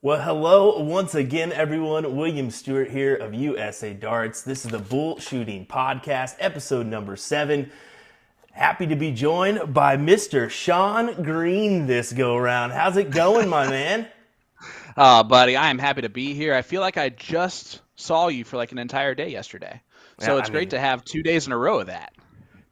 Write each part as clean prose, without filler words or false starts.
Well, hello once again, everyone. Will Stuart here of USA Darts. This is the Bullshooting Podcast, episode number 7. Happy to be joined by Mr. Sean Green this go-around. How's it going, my man? Buddy, I am happy to be here. I feel like I just saw you for like an entire day yesterday. So it's great to have 2 days in a row of that.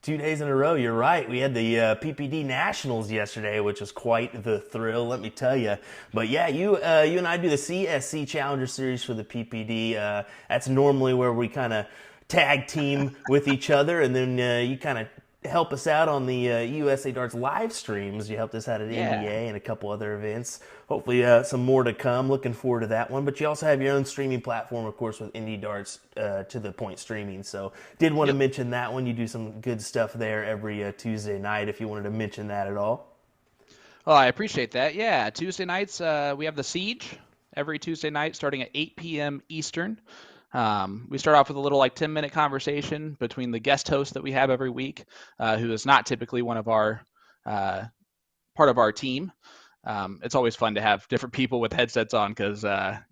2 days in a row, you're right. We had the PPD Nationals yesterday, which was quite the thrill, let me tell you. But yeah, you and I do the CSC Challenger Series for the PPD. That's normally where we kind of tag team with each other, and then you kind of help us out on the USA Darts live streams. You helped us out at NBA and a couple other events. Hopefully some more to come. Looking forward to that one. But you also have your own streaming platform, of course, with Indie Darts to the point streaming. So did want to mention that one. You do some good stuff there every Tuesday night if you wanted to mention that at all. Oh, I appreciate that. Yeah, Tuesday nights we have The Siege every Tuesday night starting at 8 p.m. Eastern. We start off with a little 10-minute conversation between the guest host that we have every week, who is not typically one of our part of our team. It's always fun to have different people with headsets on because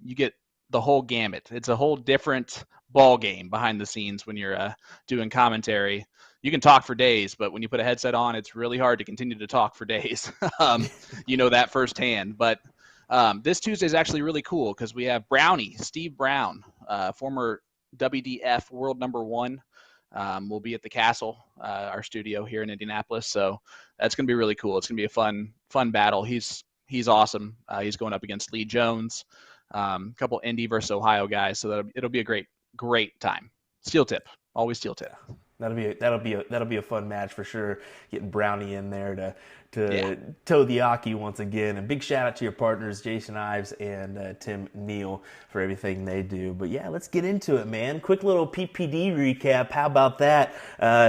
you get the whole gamut. It's a whole different ball game behind the scenes when you're doing commentary. You can talk for days, but when you put a headset on, it's really hard to continue to talk for days. You know that firsthand. But this Tuesday is actually really cool because we have Brownie, Steve Brown, former WDF world number 1, will be at the Castle, our studio here in Indianapolis. So that's going to be really cool. It's going to be a fun battle. He's awesome. He's going up against Lee Jones, a couple Indy versus Ohio guys. So it'll be a great time. Steel tip, always steel tip. That'll be a fun match for sure. Getting Brownie in there to toe the Aki once again. And big shout out to your partners Jason Ives and Tim Neal for everything they do. But yeah, let's get into it, man. Quick little PPD recap. How about that?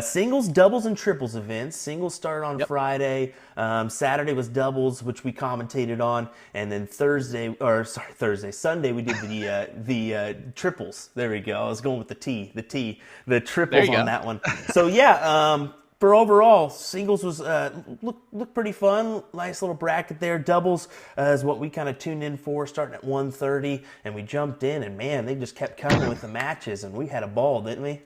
Singles, doubles, and triples events. Singles started on Friday. Saturday was doubles, which we commentated on, and then Sunday we did the triples. There we go. I was going with the triples on that one. So yeah, for overall, singles was looked pretty fun. Nice little bracket there. Doubles is what we kind of tuned in for, starting at 1:30, and we jumped in, and man, they just kept coming with the matches, and we had a ball, didn't we?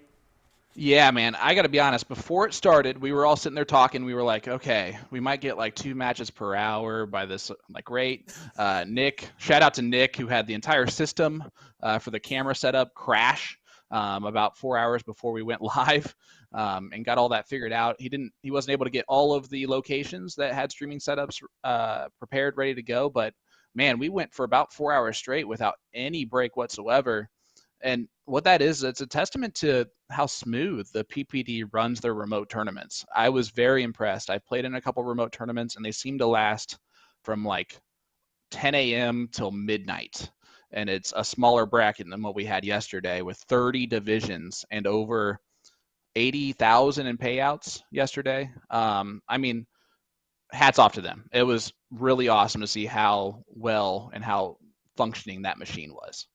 Yeah, man, I got to be honest. Before it started, we were all sitting there talking. We were like, okay, we might get 2 matches per hour by this rate. Nick, shout out to Nick, who had the entire system for the camera setup crash about 4 hours before we went live, and got all that figured out. He wasn't able to get all of the locations that had streaming setups prepared, ready to go. But man, we went for about 4 hours straight without any break whatsoever. And what that is, it's a testament to how smooth the PPD runs their remote tournaments. I was very impressed. I played in a couple remote tournaments, and they seem to last from 10 a.m. till midnight. And it's a smaller bracket than what we had yesterday with 30 divisions and over 80,000 in payouts yesterday. I mean, hats off to them. It was really awesome to see how well and how functioning that machine was.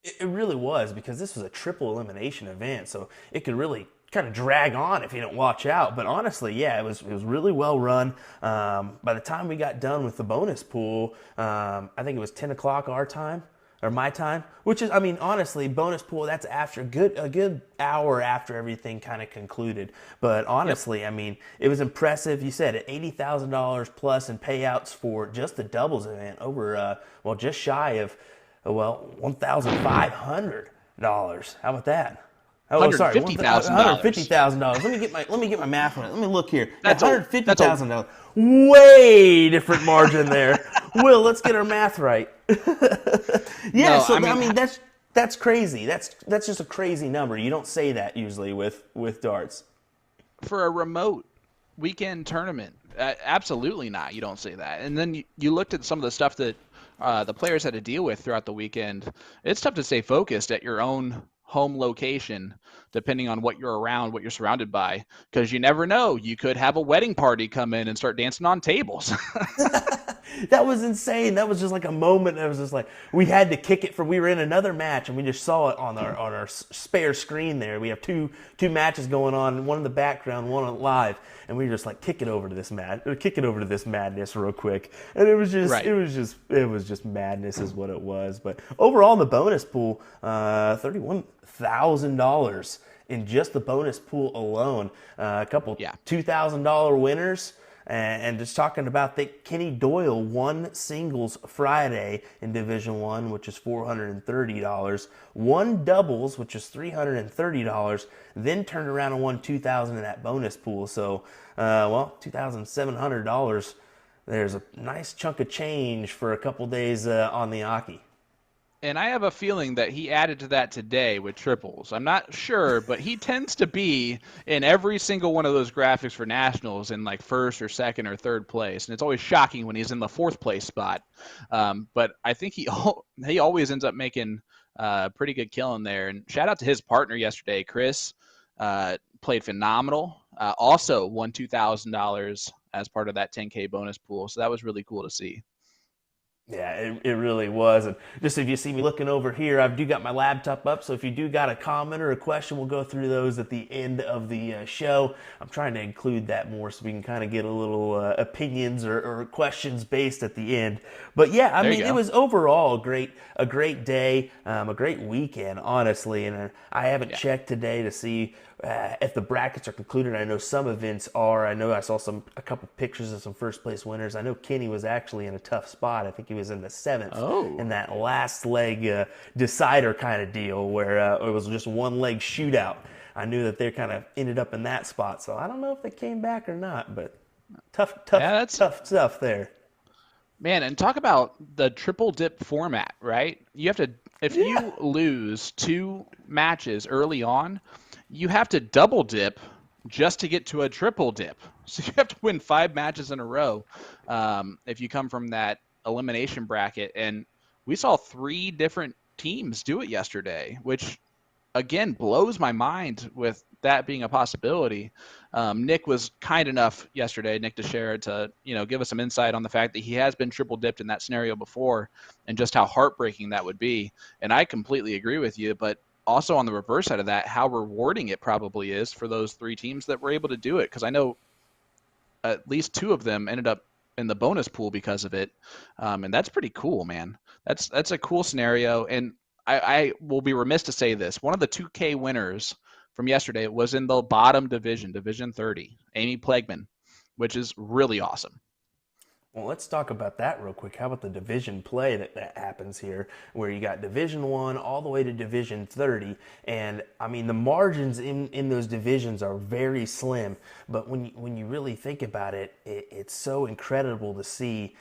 It really was, because this was a triple elimination event, so it could really kind of drag on if you don't watch out. But honestly, yeah, it was really well run. By the time we got done with the bonus pool, I think it was 10 o'clock our time, or my time, which is, I mean, honestly, bonus pool, that's after a good hour after everything kind of concluded. But honestly, I mean, it was impressive. You said $80,000 plus in payouts for just the doubles event, over, just shy of, $1,500. How about that? Oh, sorry, $150,000. $150,000. Let me get my math on it. Let me look here. That's $150,000. Way different margin there. Will, let's get our math right. I mean that's crazy. That's just a crazy number. You don't say that usually with darts. For a remote weekend tournament, absolutely not. You don't say that. And then you looked at some of the stuff that the players had to deal with throughout the weekend. It's tough to stay focused at your own home location, depending on what you're around, what you're surrounded by, because you never know. You could have a wedding party come in and start dancing on tables. That was insane. That was just like a moment. It was just like we had to kick it we were in another match and we just saw it on our spare screen there. We have two matches going on, one in the background, one on live, and we were just like kick it over to this madness real quick. And it was just it was just madness is what it was. But overall in the bonus pool, $31,000 in just the bonus pool alone. A couple $2,000 winners. And just talking about that, Kenny Doyle won singles Friday in Division I, which is $430. Won doubles, which is $330. Then turned around and won $2,000 in that bonus pool. So, $2,700. There's a nice chunk of change for a couple days on the Aki. And I have a feeling that he added to that today with triples. I'm not sure, but he tends to be in every single one of those graphics for nationals in like first or second or third place. And it's always shocking when he's in the fourth place spot. But I think he always ends up making pretty good killing there. And shout out to his partner yesterday, Chris. Played phenomenal. Also won $2,000 as part of that 10K bonus pool. So that was really cool to see. Yeah, it really was. And just if you see me looking over here, I've got my laptop up. So if you do got a comment or a question, we'll go through those at the end of the show. I'm trying to include that more so we can kind of get a little opinions or questions based at the end. But yeah, I mean, it was overall a great day, a great weekend, honestly. And I haven't checked today to see if the brackets are concluded. I know some events are. I know I saw a couple pictures of some first place winners. I know Kenny was actually in a tough spot. I think he was in the 7th in that last leg decider kind of deal where it was just one leg shootout. I knew that they kind of ended up in that spot. So I don't know if they came back or not, but tough stuff there. Man, and talk about the triple dip format, right? You have to, if you lose 2 matches early on, you have to double dip just to get to a triple dip. So you have to win 5 matches in a row if you come from that elimination bracket. And we saw 3 different teams do it yesterday, which, again, blows my mind with that being a possibility. Nick was kind enough yesterday, Nick DeShera, to give us some insight on the fact that he has been triple dipped in that scenario before and just how heartbreaking that would be. And I completely agree with you, but also on the reverse side of that, how rewarding it probably is for those 3 teams that were able to do it. Because I know at least 2 of them ended up in the bonus pool because of it. And that's pretty cool, man. That's a cool scenario. And I will be remiss to say this. One of the 2K winners from yesterday was in the bottom division, Division 30, Amy Plegman, which is really awesome. Well, let's talk about that real quick. How about the division play that happens here, where you got Division 1 all the way to Division 30, and I mean the margins in those divisions are very slim. But when you really think about it, it's so incredible to see.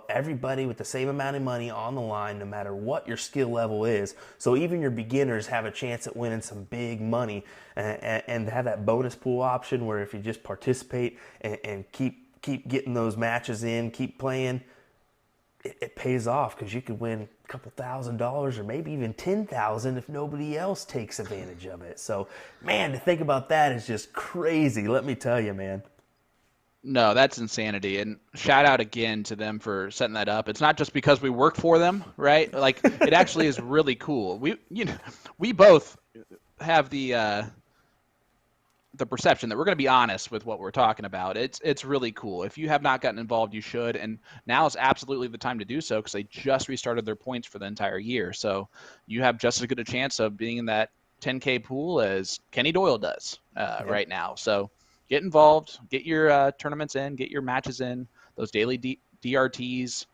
Everybody with the same amount of money on the line, no matter what your skill level is. So even your beginners have a chance at winning some big money, and have that bonus pool option where if you just participate and keep getting those matches in, keep playing, it pays off because you could win a couple $1,000s or maybe even $10,000 if nobody else takes advantage of it. So, man, to think about that is just crazy. Let me tell you, man. No, that's insanity. And shout out again to them for setting that up. It's not just because we work for them, right? Like, it actually is really cool. We both have the perception that we're going to be honest with what we're talking about. It's really cool. If you have not gotten involved, you should. And now is absolutely the time to do so because they just restarted their points for the entire year. So you have just as good a chance of being in that 10K pool as Kenny Doyle does right now. So get involved, get your tournaments in, get your matches in, those daily DRTs,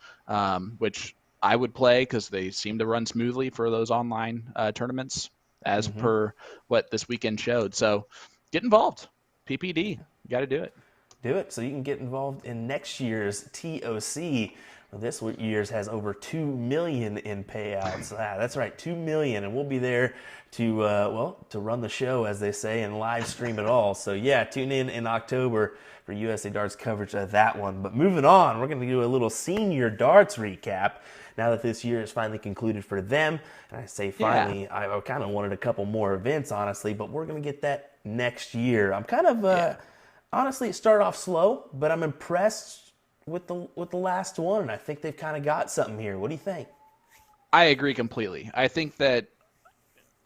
which I would play because they seem to run smoothly for those online tournaments as per what this weekend showed. So get involved. PPD. You got to do it. Do it so you can get involved in next year's TOC. Well, this year's has over $2 million in payouts. That's right, $2 million, and we'll be there to run the show, as they say, and live stream it all. So yeah, tune in October for USA Darts coverage of that one. But moving on, we're going to do a little senior darts recap. Now that this year is finally concluded for them, and I say finally, I kind of wanted a couple more events, honestly, but we're going to get that next year. I'm kind of, honestly, it started off slow, but I'm impressed the last one, and I think they've kind of got something here. What do you think? I agree completely. I think that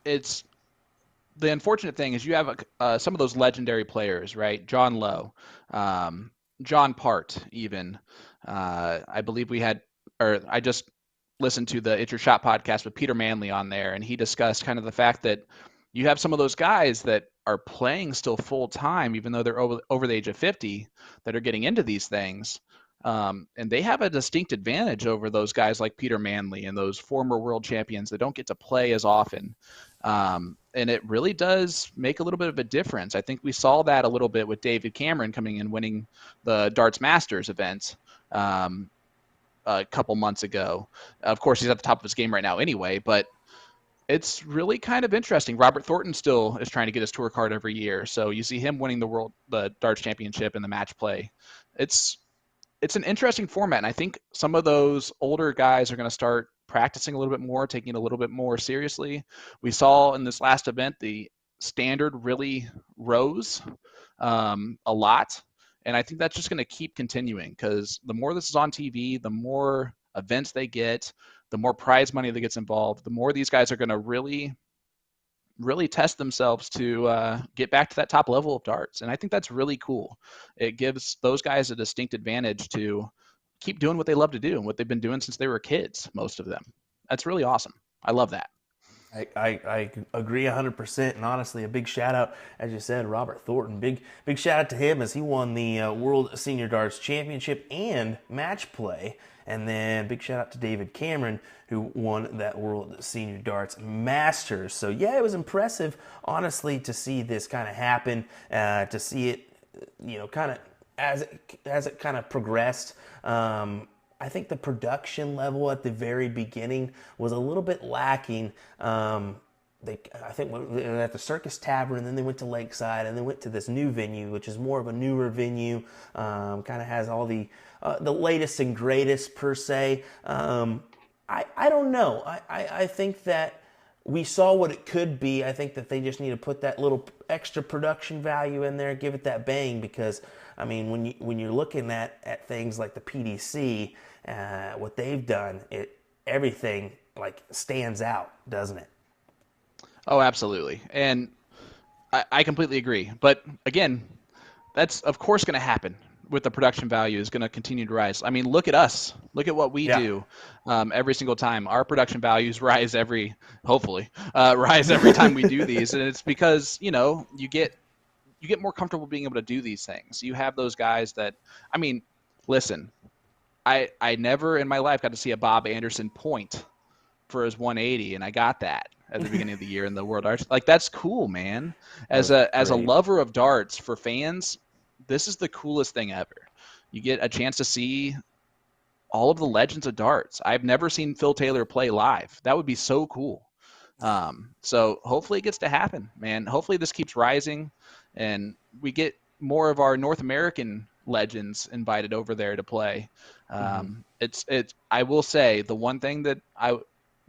it's the unfortunate thing is you have some of those legendary players, right? John Lowe, John Part, even. I believe I just listened to the It's Your Shot podcast with Peter Manley on there, and he discussed kind of the fact that you have some of those guys that are playing still full time, even though they're over the age of 50, that are getting into these things. And they have a distinct advantage over those guys like Peter Manley and those former world champions that don't get to play as often. And it really does make a little bit of a difference. I think we saw that a little bit with David Cameron coming in, winning the Darts Masters event a couple months ago. Of course, he's at the top of his game right now anyway, but it's really kind of interesting. Robert Thornton still is trying to get his tour card every year. So you see him winning the Darts Championship and the match play. It's an interesting format, and I think some of those older guys are going to start practicing a little bit more, taking it a little bit more seriously. We saw in this last event the standard really rose a lot, and I think that's just going to keep continuing because the more this is on TV, the more events they get, the more prize money that gets involved, the more these guys are going to really test themselves to get back to that top level of darts. And I think that's really cool. It gives those guys a distinct advantage to keep doing what they love to do and what they've been doing since they were kids, most of them. That's really awesome. I love that. I agree 100%, and honestly, a big shout out, as you said, Robert Thornton. Big shout out to him as he won the World Senior Darts Championship and Match Play. And then big shout out to David Cameron, who won that World Senior Darts Masters. So yeah, it was impressive, honestly, to see this kind of happen, to see it, kind of as it kind of progressed. I think the production level at the very beginning was a little bit lacking. I think at the Circus Tavern, and then they went to Lakeside, and then went to this new venue, which is more of a newer venue. Kind of has all the latest and greatest per se. I don't know. I think that we saw what it could be. I think that they just need to put that little extra production value in there, give it that bang, because I mean, when you're looking at things like the PDC, what they've done, everything like stands out, doesn't it? Oh, absolutely. And I completely agree. But again, that's of course going to happen with the production value is going to continue to rise. I mean, look at us. Look at what we do every single time. Our production values rise hopefully rise every time we do these. And it's because, you get more comfortable being able to do these things. You have those guys that, I mean, listen, I never in my life got to see a Bob Anderson point for his 180, and I got that at the beginning of the year in the World Darts. Like, that's cool, man. As a lover of darts, for fans, this is the coolest thing ever. You get a chance to see all of the legends of darts. I've never seen Phil Taylor play live. That would be so cool. So hopefully it gets to happen, man. Hopefully this keeps rising, and we get more of our North American legends invited over there to play. I will say the one thing that I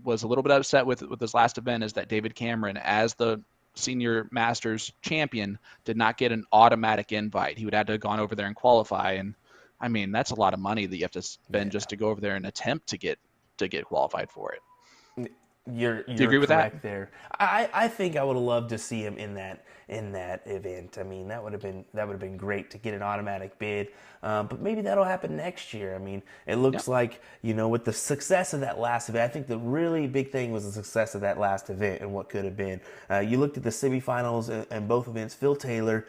was a little bit upset with this last event is that David Cameron, as the Senior Masters champion, did not get an automatic invite. He would have to have gone over there and qualify, and I mean that's a lot of money that you have to spend just to go over there and attempt to get qualified for it. You're Do you agree with that? There. I think I would have loved to see him in that event. I mean, that would have been great to get an automatic bid. But maybe that'll happen next year. I mean, it looks like, with the success of that last event, I think the really big thing was the success of that last event and what could have been. You looked at the semifinals and both events. Phil Taylor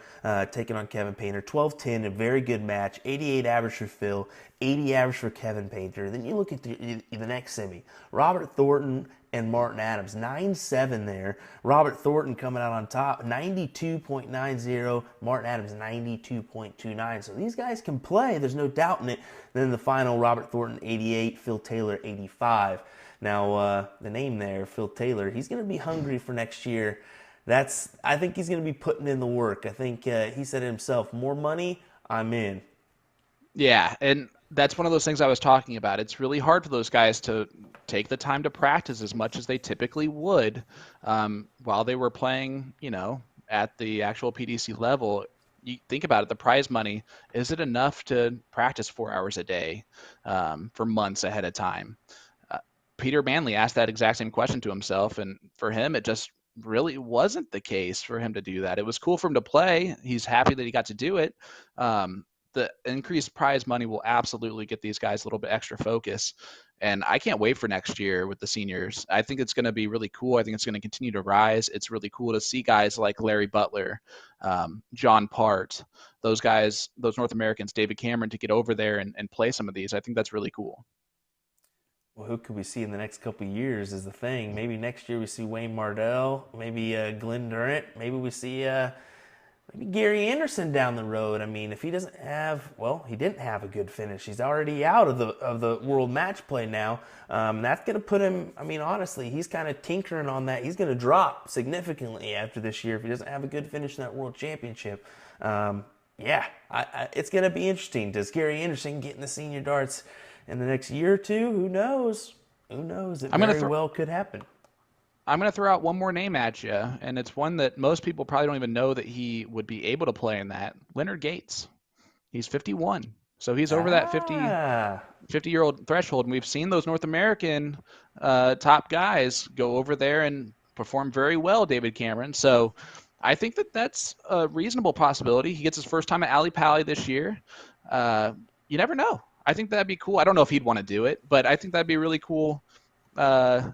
taking on Kevin Painter, 12-10, a very good match, 88 average for Phil, 80 average for Kevin Painter. Then you look at the next semi, Robert Thornton and Martin Adams, 9-7 there. Robert Thornton coming out on top, 92.90. Martin Adams, 92.29. So these guys can play. There's no doubt in it. Then the final, Robert Thornton, 88. Phil Taylor, 85. Now, the name there, Phil Taylor, he's going to be hungry for next year. I think he's going to be putting in the work. I think he said it himself, more money, I'm in. Yeah, and that's one of those things I was talking about. It's really hard for those guys to take the time to practice as much as they typically would while they were playing, at the actual PDC level. you think about it, the prize money, is it enough to practice 4 hours a day for months ahead of time? Peter Manley asked that exact same question to himself, and for him, it just really wasn't the case for him to do that. It was cool for him to play. He's happy that he got to do it. The increased prize money will absolutely get these guys a little bit extra focus. And I can't wait for next year with the seniors. I think it's going to be really cool. I think it's going to continue to rise. It's really cool to see guys like Larry Butler, John Part, those guys, those North Americans, David Cameron, to get over there and play some of these. I think that's really cool. Well, who could we see in the next couple of years is the thing. Maybe next year we see Wayne Mardell, maybe Glenn Durant, maybe we see maybe Gary Anderson down the road. I mean, if he doesn't have, well, he didn't have a good finish. He's already out of the World Matchplay now. That's going to put him, I mean, honestly, he's kind of tinkering on that. He's going to drop significantly after this year if he doesn't have a good finish in that World Championship. It's going to be interesting. Does Gary Anderson get in the senior darts in the next year or two? Who knows? Who knows? It very well could happen. I'm going to throw out one more name at you, and it's one that most people probably don't even know that he would be able to play in that. Leonard Gates. He's 51. So he's over that 50-year-old threshold, and we've seen those North American top guys go over there and perform very well, David Cameron. So I think that that's a reasonable possibility. He gets his first time at Ali Pali this year. You never know. I think that'd be cool. I don't know if he'd want to do it, but I think that'd be really cool.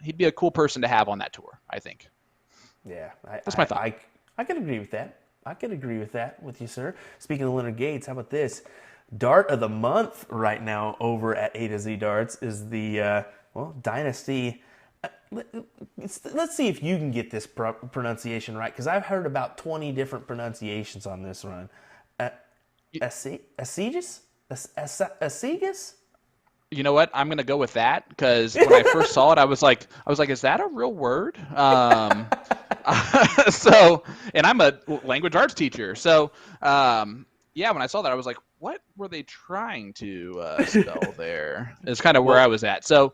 He'd be a cool person to have on that tour, I think. Yeah. That's my thought. I can agree with that. I can agree with that with you, sir. Speaking of Leonard Gates, how about this? Dart of the month right now over at A to Z Darts is the, Dynasty. Let's see if you can get this pronunciation right, because I've heard about 20 different pronunciations on this run. Asigas? Asigas? You know what? I'm going to go with that, because when I first saw it, I was like, is that a real word? So, and I'm a language arts teacher. So, when I saw that, I was like, what were they trying to spell there? It's kind of where I was at. So,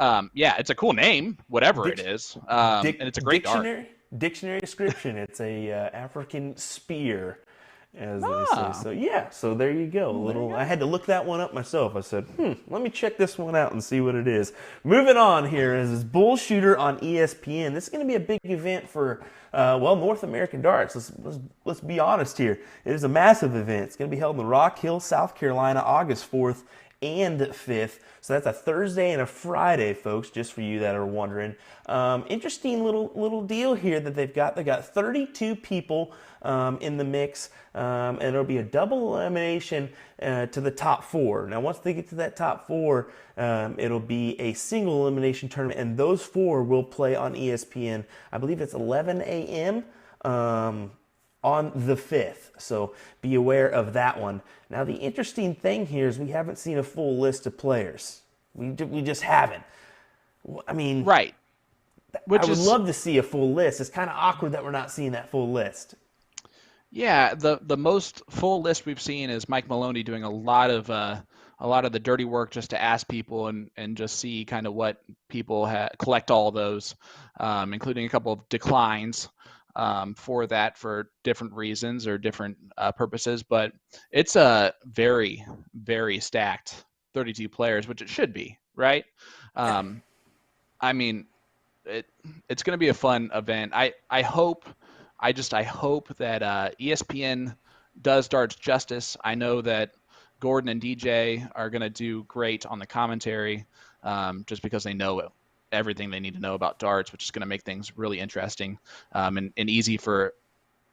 it's a cool name, whatever it is. And it's a great dictionary description. It's a African spear, as they say. So there you go. I had to look that one up myself. I said, let me check this one out and see what it is. Moving on here is Bullshooter on ESPN. This is going to be a big event for North American darts. Let's be honest here. It is a massive event. It's going to be held in Rock Hill, South Carolina, August 4th and 5th. So that's a Thursday and a Friday, folks, just for you that are wondering. Interesting little deal here that they've got. They got 32 people in the mix, and it'll be a double elimination to the top 4. Now, once they get to that top 4, it'll be a single elimination tournament, and those 4 will play on ESPN. I believe it's 11 a.m. On the 5th, so be aware of that one. Now, the interesting thing here is we haven't seen a full list of players. We just haven't. I mean, right. I would love to see a full list. It's kind of awkward that we're not seeing that full list. Yeah, the most full list we've seen is Mike Maloney doing a lot of the dirty work just to ask people and just see kind of what people collect all those, including a couple of declines. For different reasons or different purposes, but it's a very, very stacked 32 players, which it should be, right? I mean, it's going to be a fun event. I hope that ESPN does darts justice. I know that Gordon and DJ are going to do great on the commentary, just because they know everything they need to know about darts, which is going to make things really interesting and easy for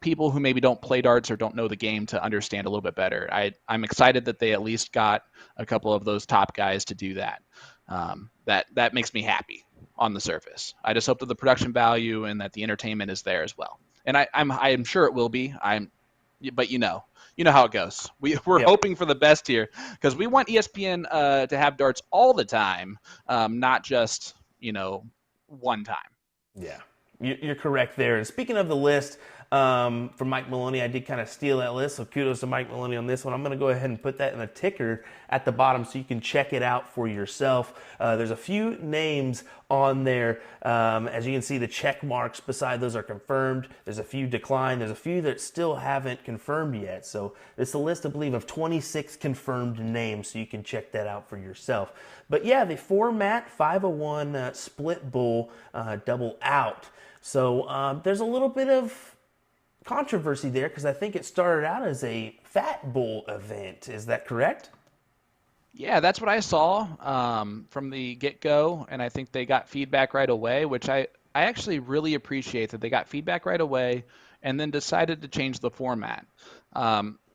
people who maybe don't play darts or don't know the game to understand a little bit better. I'm excited that they at least got a couple of those top guys to do that. That makes me happy on the surface. I just hope that the production value and that the entertainment is there as well. And I'm sure it will be. But you know how it goes. We're hoping for the best here, because we want ESPN to have darts all the time, not just one time. Yeah, you're correct there. And speaking of the list, from Mike Maloney. I did kind of steal that list, so kudos to Mike Maloney on this one. I'm going to go ahead and put that in the ticker at the bottom so you can check it out for yourself. There's a few names on there. As you can see, the check marks beside those are confirmed. There's a few declined. There's a few that still haven't confirmed yet. So it's a list, I believe, of 26 confirmed names, so you can check that out for yourself. But yeah, the format, 501 split bull, double out. So there's a little bit of controversy there because I think it started out as a fat bull event. Is that correct? Yeah, that's what I saw from the get-go, and I think they got feedback right away, which I actually really appreciate that they got feedback right away and then decided to change the format.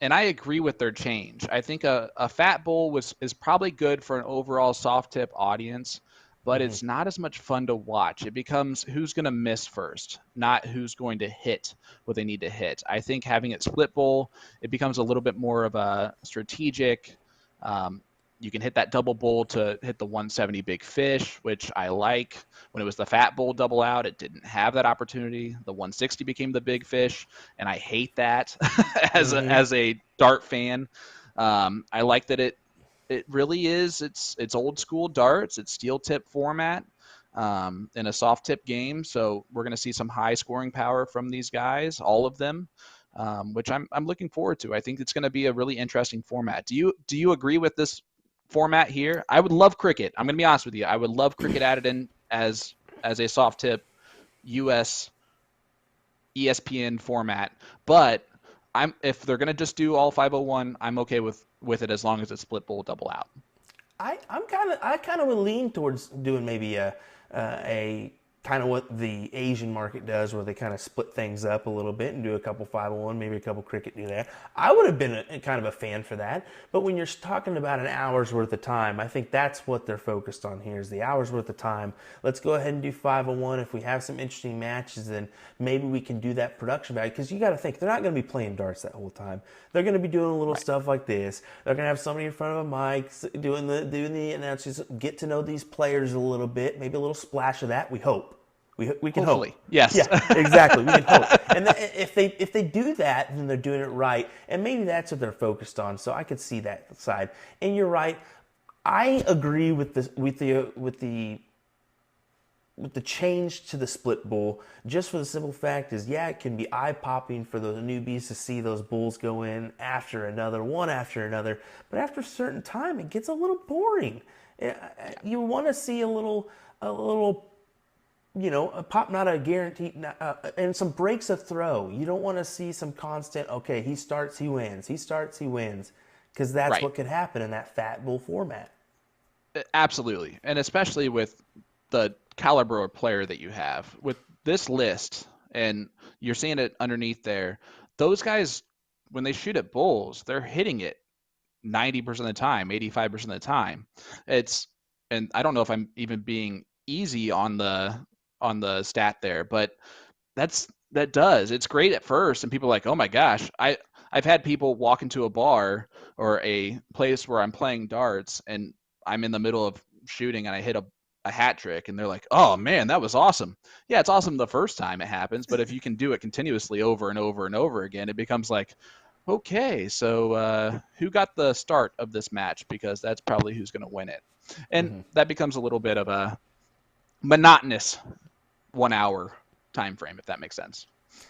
And I agree with their change. I think a fat bull is probably good for an overall soft tip audience, but it's not as much fun to watch. It becomes who's going to miss first, not who's going to hit what they need to hit. I think having it split bull, it becomes a little bit more of a strategic. You can hit that double bull to hit the 170 big fish, which I like. When it was the fat bull double out, it didn't have that opportunity. The 160 became the big fish, and I hate that as a dart fan. I like that it really is. It's old school darts. It's steel tip format in a soft tip game. So we're going to see some high scoring power from these guys, all of them, which I'm looking forward to. I think it's going to be a really interesting format. Do you agree with this format here? I would love cricket. I'm going to be honest with you. I would love cricket added in as a soft tip US ESPN format, but if they're going to just do all 501, I'm okay with it as long as it's split bull double out. I kind of would lean towards doing maybe a kind of what the Asian market does, where they kind of split things up a little bit and do a couple 501, maybe a couple cricket do that. I would have been kind of a fan for that. But when you're talking about an hour's worth of time, I think that's what they're focused on here, is the hour's worth of time. Let's go ahead and do 501. If we have some interesting matches, then maybe we can do that production value. Because you got to think, they're not going to be playing darts that whole time. They're going to be doing little stuff like this. They're going to have somebody in front of a mic doing the announcers, get to know these players a little bit, maybe a little splash of that, we hope. We can Hopefully. hope. Yes. Yeah, exactly. We can hope. And if they do that, then they're doing it right. And maybe that's what they're focused on. So I could see that side. And you're right. I agree with the change to the split bull, just for the simple fact is, yeah, it can be eye-popping for those newbies to see those bulls go in after another, one after another. But after a certain time, it gets a little boring. You want to see a little a pop, not a guarantee, and some breaks of throw. You don't want to see some constant, okay, he starts, he wins. He starts, he wins. Because that's what could happen in that fat bull format. Absolutely. And especially with the caliber of player that you have. With this list, and you're seeing it underneath there, those guys, when they shoot at bulls, they're hitting it 90% of the time, 85% of the time. And I don't know if I'm even being easy on the stat there, but it's great at first, and people are like, oh my gosh, I've had people walk into a bar or a place where I'm playing darts and I'm in the middle of shooting and I hit a hat trick, and they're like, oh man, that was awesome. Yeah, it's awesome the first time it happens, but if you can do it continuously over and over and over again, it becomes like, okay, so who got the start of this match, because that's probably who's going to win it. And that becomes a little bit of a monotonous 1 hour time frame, if that makes sense.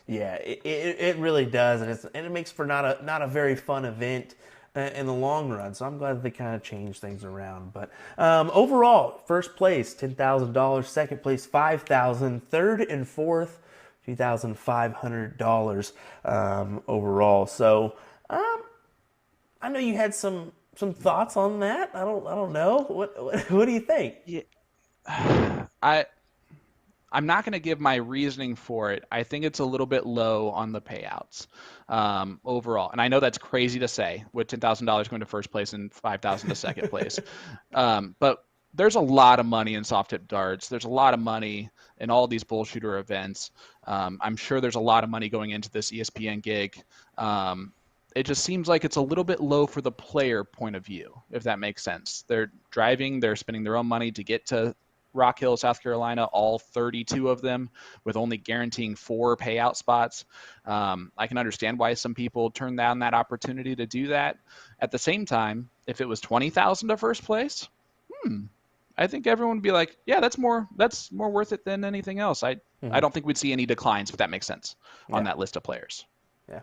Yeah, it really does, and it makes for not a very fun event in the long run. So I'm glad that they kind of changed things around. But overall, first place $10,000, second place $5,000, third and fourth $2,500 overall. So I know you had some thoughts on that. I don't know. What do you think? Yeah. I'm not going to give my reasoning for it. I think it's a little bit low on the payouts overall. And I know that's crazy to say, with $10,000 going to first place and $5,000 to second place. But there's a lot of money in soft tip darts. There's a lot of money in all these Bullshooter events. I'm sure there's a lot of money going into this ESPN gig. It just seems like it's a little bit low for the player point of view, if that makes sense. They're driving, they're spending their own money to get to Rock Hill, South Carolina, all 32 of them, with only guaranteeing 4 payout spots. I can understand why some people turn down that opportunity to do that. At the same time, if it was 20,000 to first place, I think everyone would be like, yeah, that's more worth it than anything else. I don't think we'd see any declines, if that makes sense, on that list of players. Yeah,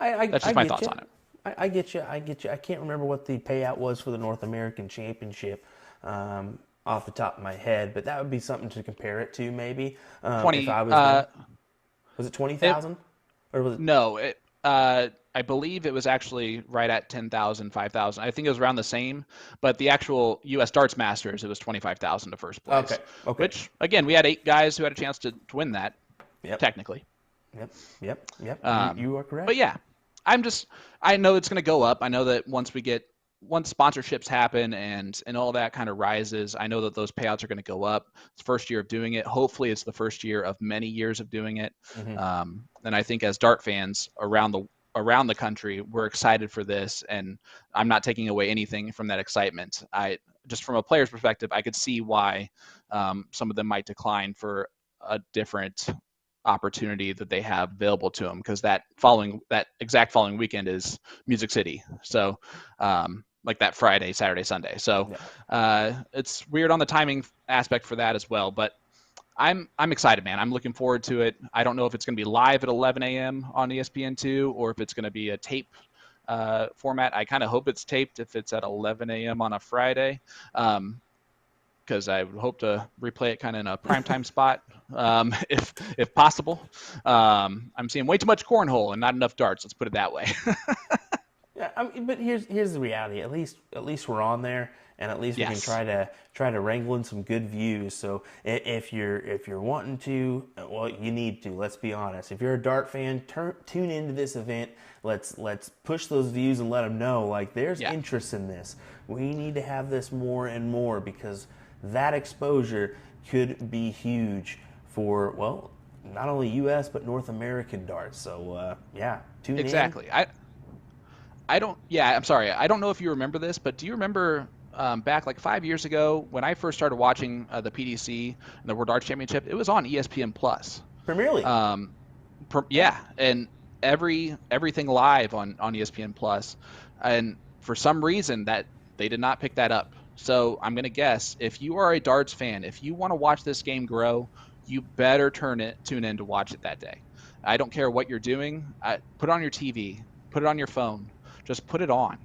that's just my thoughts on it. I get you. I can't remember what the payout was for the North American Championship off the top of my head, but that would be something to compare it to, maybe. 20. If I was was it 20,000? Or was it? No, I believe it was actually right at 10,000, 5,000. I think it was around the same, but the actual U.S. Darts Masters, it was 25,000 to first place. Okay. Which, again, we had 8 guys who had a chance to win that, technically. Yep. You are correct. But yeah, I know it's going to go up. I know that once sponsorships happen and all that kind of rises, I know that those payouts are going to go up. It's the first year of doing it. Hopefully it's the first year of many years of doing it. And I think as dart fans around the country, we're excited for this, and I'm not taking away anything from that excitement. Just from a player's perspective, I could see why some of them might decline for a different opportunity that they have available to them, because that exact following weekend is Music City. So like that Friday, Saturday, Sunday. So it's weird on the timing aspect for that as well, but I'm excited, man. I'm looking forward to it. I don't know if it's going to be live at 11 a.m. on ESPN2 or if it's going to be a tape format. I kind of hope it's taped if it's at 11 a.m. on a Friday, because I would hope to replay it kind of in a primetime spot, if possible. I'm seeing way too much cornhole and not enough darts. Let's put it that way. Yeah, but here's the reality. At least we're on there, and at least we can try to wrangle in some good views. So if you're wanting to, well, you need to. Let's be honest. If you're a dart fan, tune into this event. Let's push those views and let them know, like, there's interest in this. We need to have this more and more, because that exposure could be huge for, well, not only U.S. but North American darts. So tune in. Exactly. I'm sorry. I don't know if you remember this, but do you remember back like 5 years ago when I first started watching the PDC and the World Darts Championship? It was on ESPN Plus. Premier League. And everything live on ESPN Plus. And for some reason that they did not pick that up. So I'm going to guess, if you are a darts fan, if you want to watch this game grow, you better tune in to watch it that day. I don't care what you're doing. Put it on your TV. Put it on your phone. Just put it on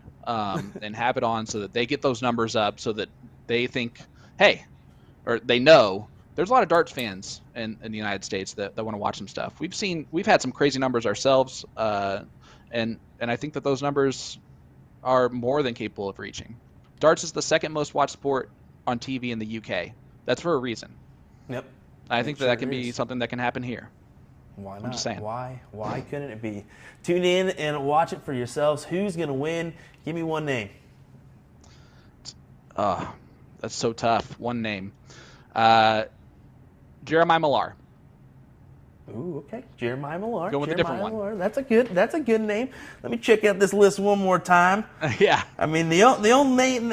and have it on so that they get those numbers up, so that they think, hey, or they know there's a lot of darts fans in the United States that want to watch some stuff. We've had some crazy numbers ourselves, and I think that those numbers are more than capable of reaching. Darts is the second most watched sport on TV in the UK. That's for a reason. Yep. I think that can be something that can happen here. Why not? I'm just saying. Why couldn't it be? Tune in and watch it for yourselves. Who's going to win? Give me one name. That's so tough. One name. Jeremiah Millar. Ooh, okay. Jeremiah Millar. Go with a different one. That's a good name. Let me check out this list one more time. Yeah. I mean, the old name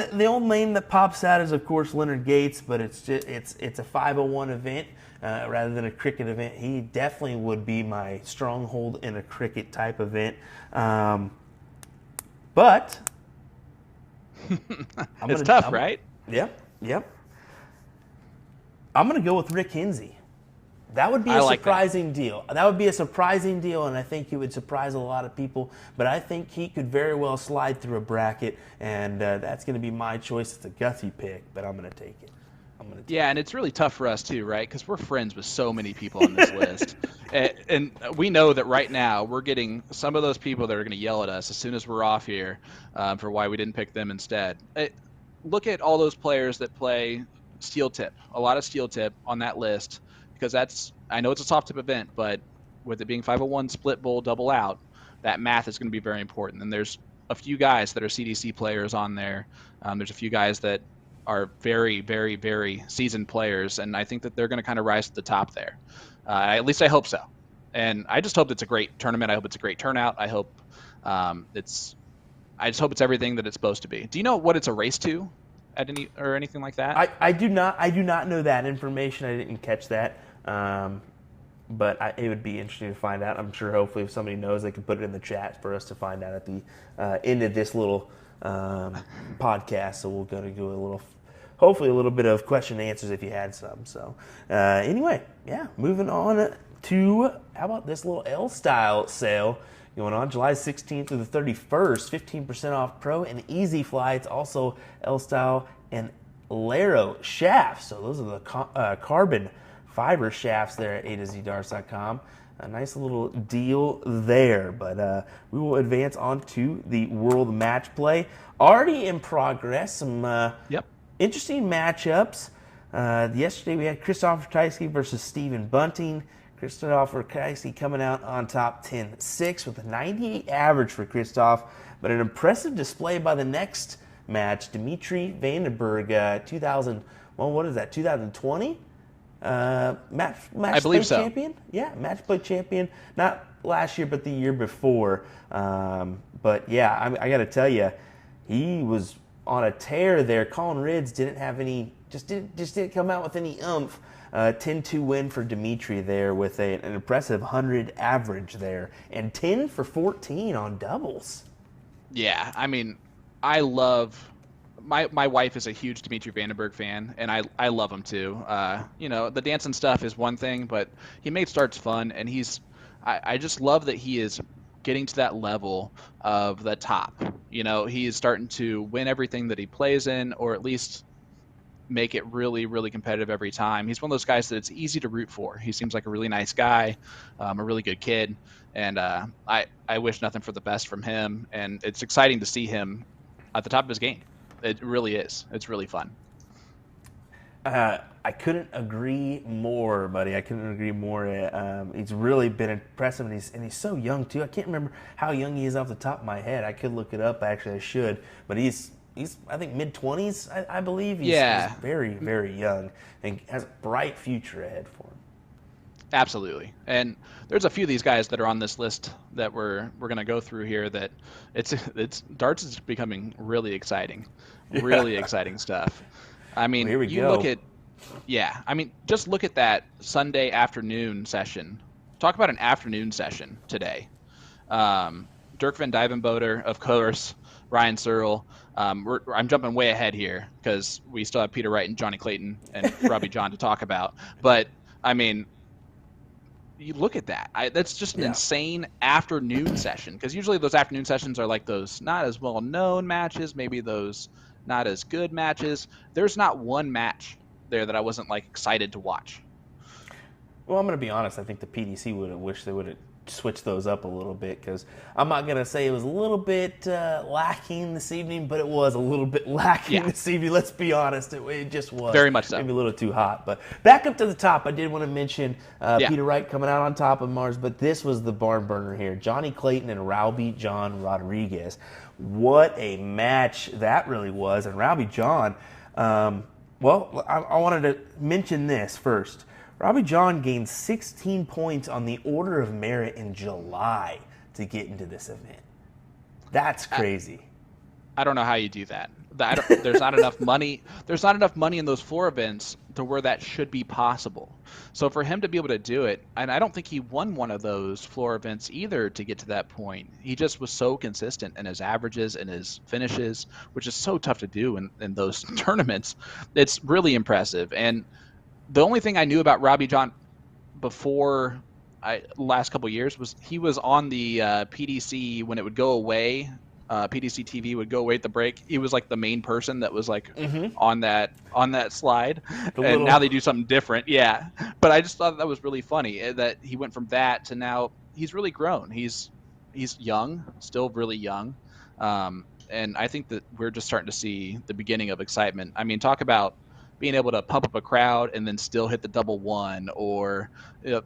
that pops out is, of course, Leonard Gates, but it's a 501 event. Rather than a cricket event. He definitely would be my stronghold in a cricket type event. But it's tough, right? Yep. I'm going to go with Rick Hinsey. That would be a surprising deal. That would be a surprising deal, and I think he would surprise a lot of people. But I think he could very well slide through a bracket, and that's going to be my choice. It's a gutsy pick, but I'm going to take it. And it's really tough for us too, right? Because we're friends with so many people on this list. And we know that right now we're getting some of those people that are going to yell at us as soon as we're off here for why we didn't pick them instead. Look at all those players that play steel tip, a lot of steel tip on that list, because I know it's a soft tip event, but with it being 501 split bowl double out, that math is going to be very important. And there's a few guys that are CDC players on there. There's a few guys that are very, very, very seasoned players, and I think that they're going to kind of rise to the top there. At least I hope so. And I just hope it's a great tournament. I hope it's a great turnout. I hope I just hope it's everything that it's supposed to be. Do you know what it's a race to at any or anything like that? I do not know that information. I didn't catch that. But it would be interesting to find out. I'm sure hopefully if somebody knows, they can put it in the chat for us to find out at the end of this little podcast. So we'll go to do hopefully a little bit of question and answers if you had some. So anyway, yeah, moving on to, how about this little L-Style sale going on July 16th through the 31st, 15% off Pro and Easy Flights, also L-Style and Laro shafts. So those are the carbon fiber shafts there at A2ZDarts.com. A nice little deal there. But we will advance on to the World Matchplay. Already in progress, some interesting matchups. Yesterday we had Christopher Tyske versus Stephen Bunting. Christopher Tyske coming out on top 10-6 with a 98 average for Christoph, but an impressive display by the next match, Dimitri Vandenberg, 2020? I believe so. Champion? Yeah, match play champion. Not last year, but the year before. But yeah, I got to tell you, he was on a tear there. Colin Ridds didn't have any, just didn't come out with any oomph. 10-2 win for Dimitri there with an impressive 100 average there, and 10 for 14 on doubles. Yeah, I mean, I love. My wife is a huge Dimitri Vandenberg fan, and I love him too. The dancing stuff is one thing, but he made starts fun, and I just love that he is getting to that level of the top. He is starting to win everything that he plays in, or at least make it really, really competitive every time. He's one of those guys that it's easy to root for. He seems like a really nice guy, a really good kid, and I wish nothing for the best from him, and it's exciting to see him at the top of his game. It really is. It's really fun. I couldn't agree more, buddy. I couldn't agree more. He's really been impressive, and he's so young too. I can't remember how young he is off the top of my head. I could look it up. Actually, I should. But he's I think mid-20s, I believe. He's very, very young and has a bright future ahead for him. Absolutely. And there's a few of these guys that are on this list that we're going to go through here that it's darts is becoming really exciting. Really exciting stuff. I mean, well, here we go. Just look at that Sunday afternoon session. Talk about an afternoon session today. Dirk van Dijvenbode, of course, Ryan Searle. I'm jumping way ahead here because we still have Peter Wright and Johnny Clayton and Robbie John to talk about. But, I mean, you look at that. That's just an insane afternoon session, because usually those afternoon sessions are like those not as well-known matches, maybe those not as good matches. There's not one match there that I wasn't, excited to watch. Well, I'm going to be honest. I think the PDC would have wished they would have switch those up a little bit, because I'm not going to say it was a little bit lacking this evening, but it was a little bit lacking this evening. Let's be honest. It just was. Very much so. Maybe a little too hot. But back up to the top, I did want to mention Peter Wright coming out on top of Mars, but this was the barn burner here. Johnny Clayton and Rowby John Rodriguez. What a match that really was. And Rowby John, I wanted to mention this first. Robbie John gained 16 points on the Order of Merit in July to get into this event. That's crazy. I don't know how you do that. There's not enough money. There's not enough money in those floor events to where that should be possible. So for him to be able to do it, and I don't think he won one of those floor events either to get to that point. He just was so consistent in his averages and his finishes, which is so tough to do in those tournaments. It's really impressive. And the only thing I knew about Robbie John before last couple of years was he was on the PDC when it would go away. PDC TV would go away at the break. He was like the main person that was on that slide. Now they do something different. Yeah. But I just thought that was really funny that he went from that to now he's really grown. He's young, still really young. And I think that we're just starting to see the beginning of excitement. I mean, talk about being able to pump up a crowd and then still hit the double one, or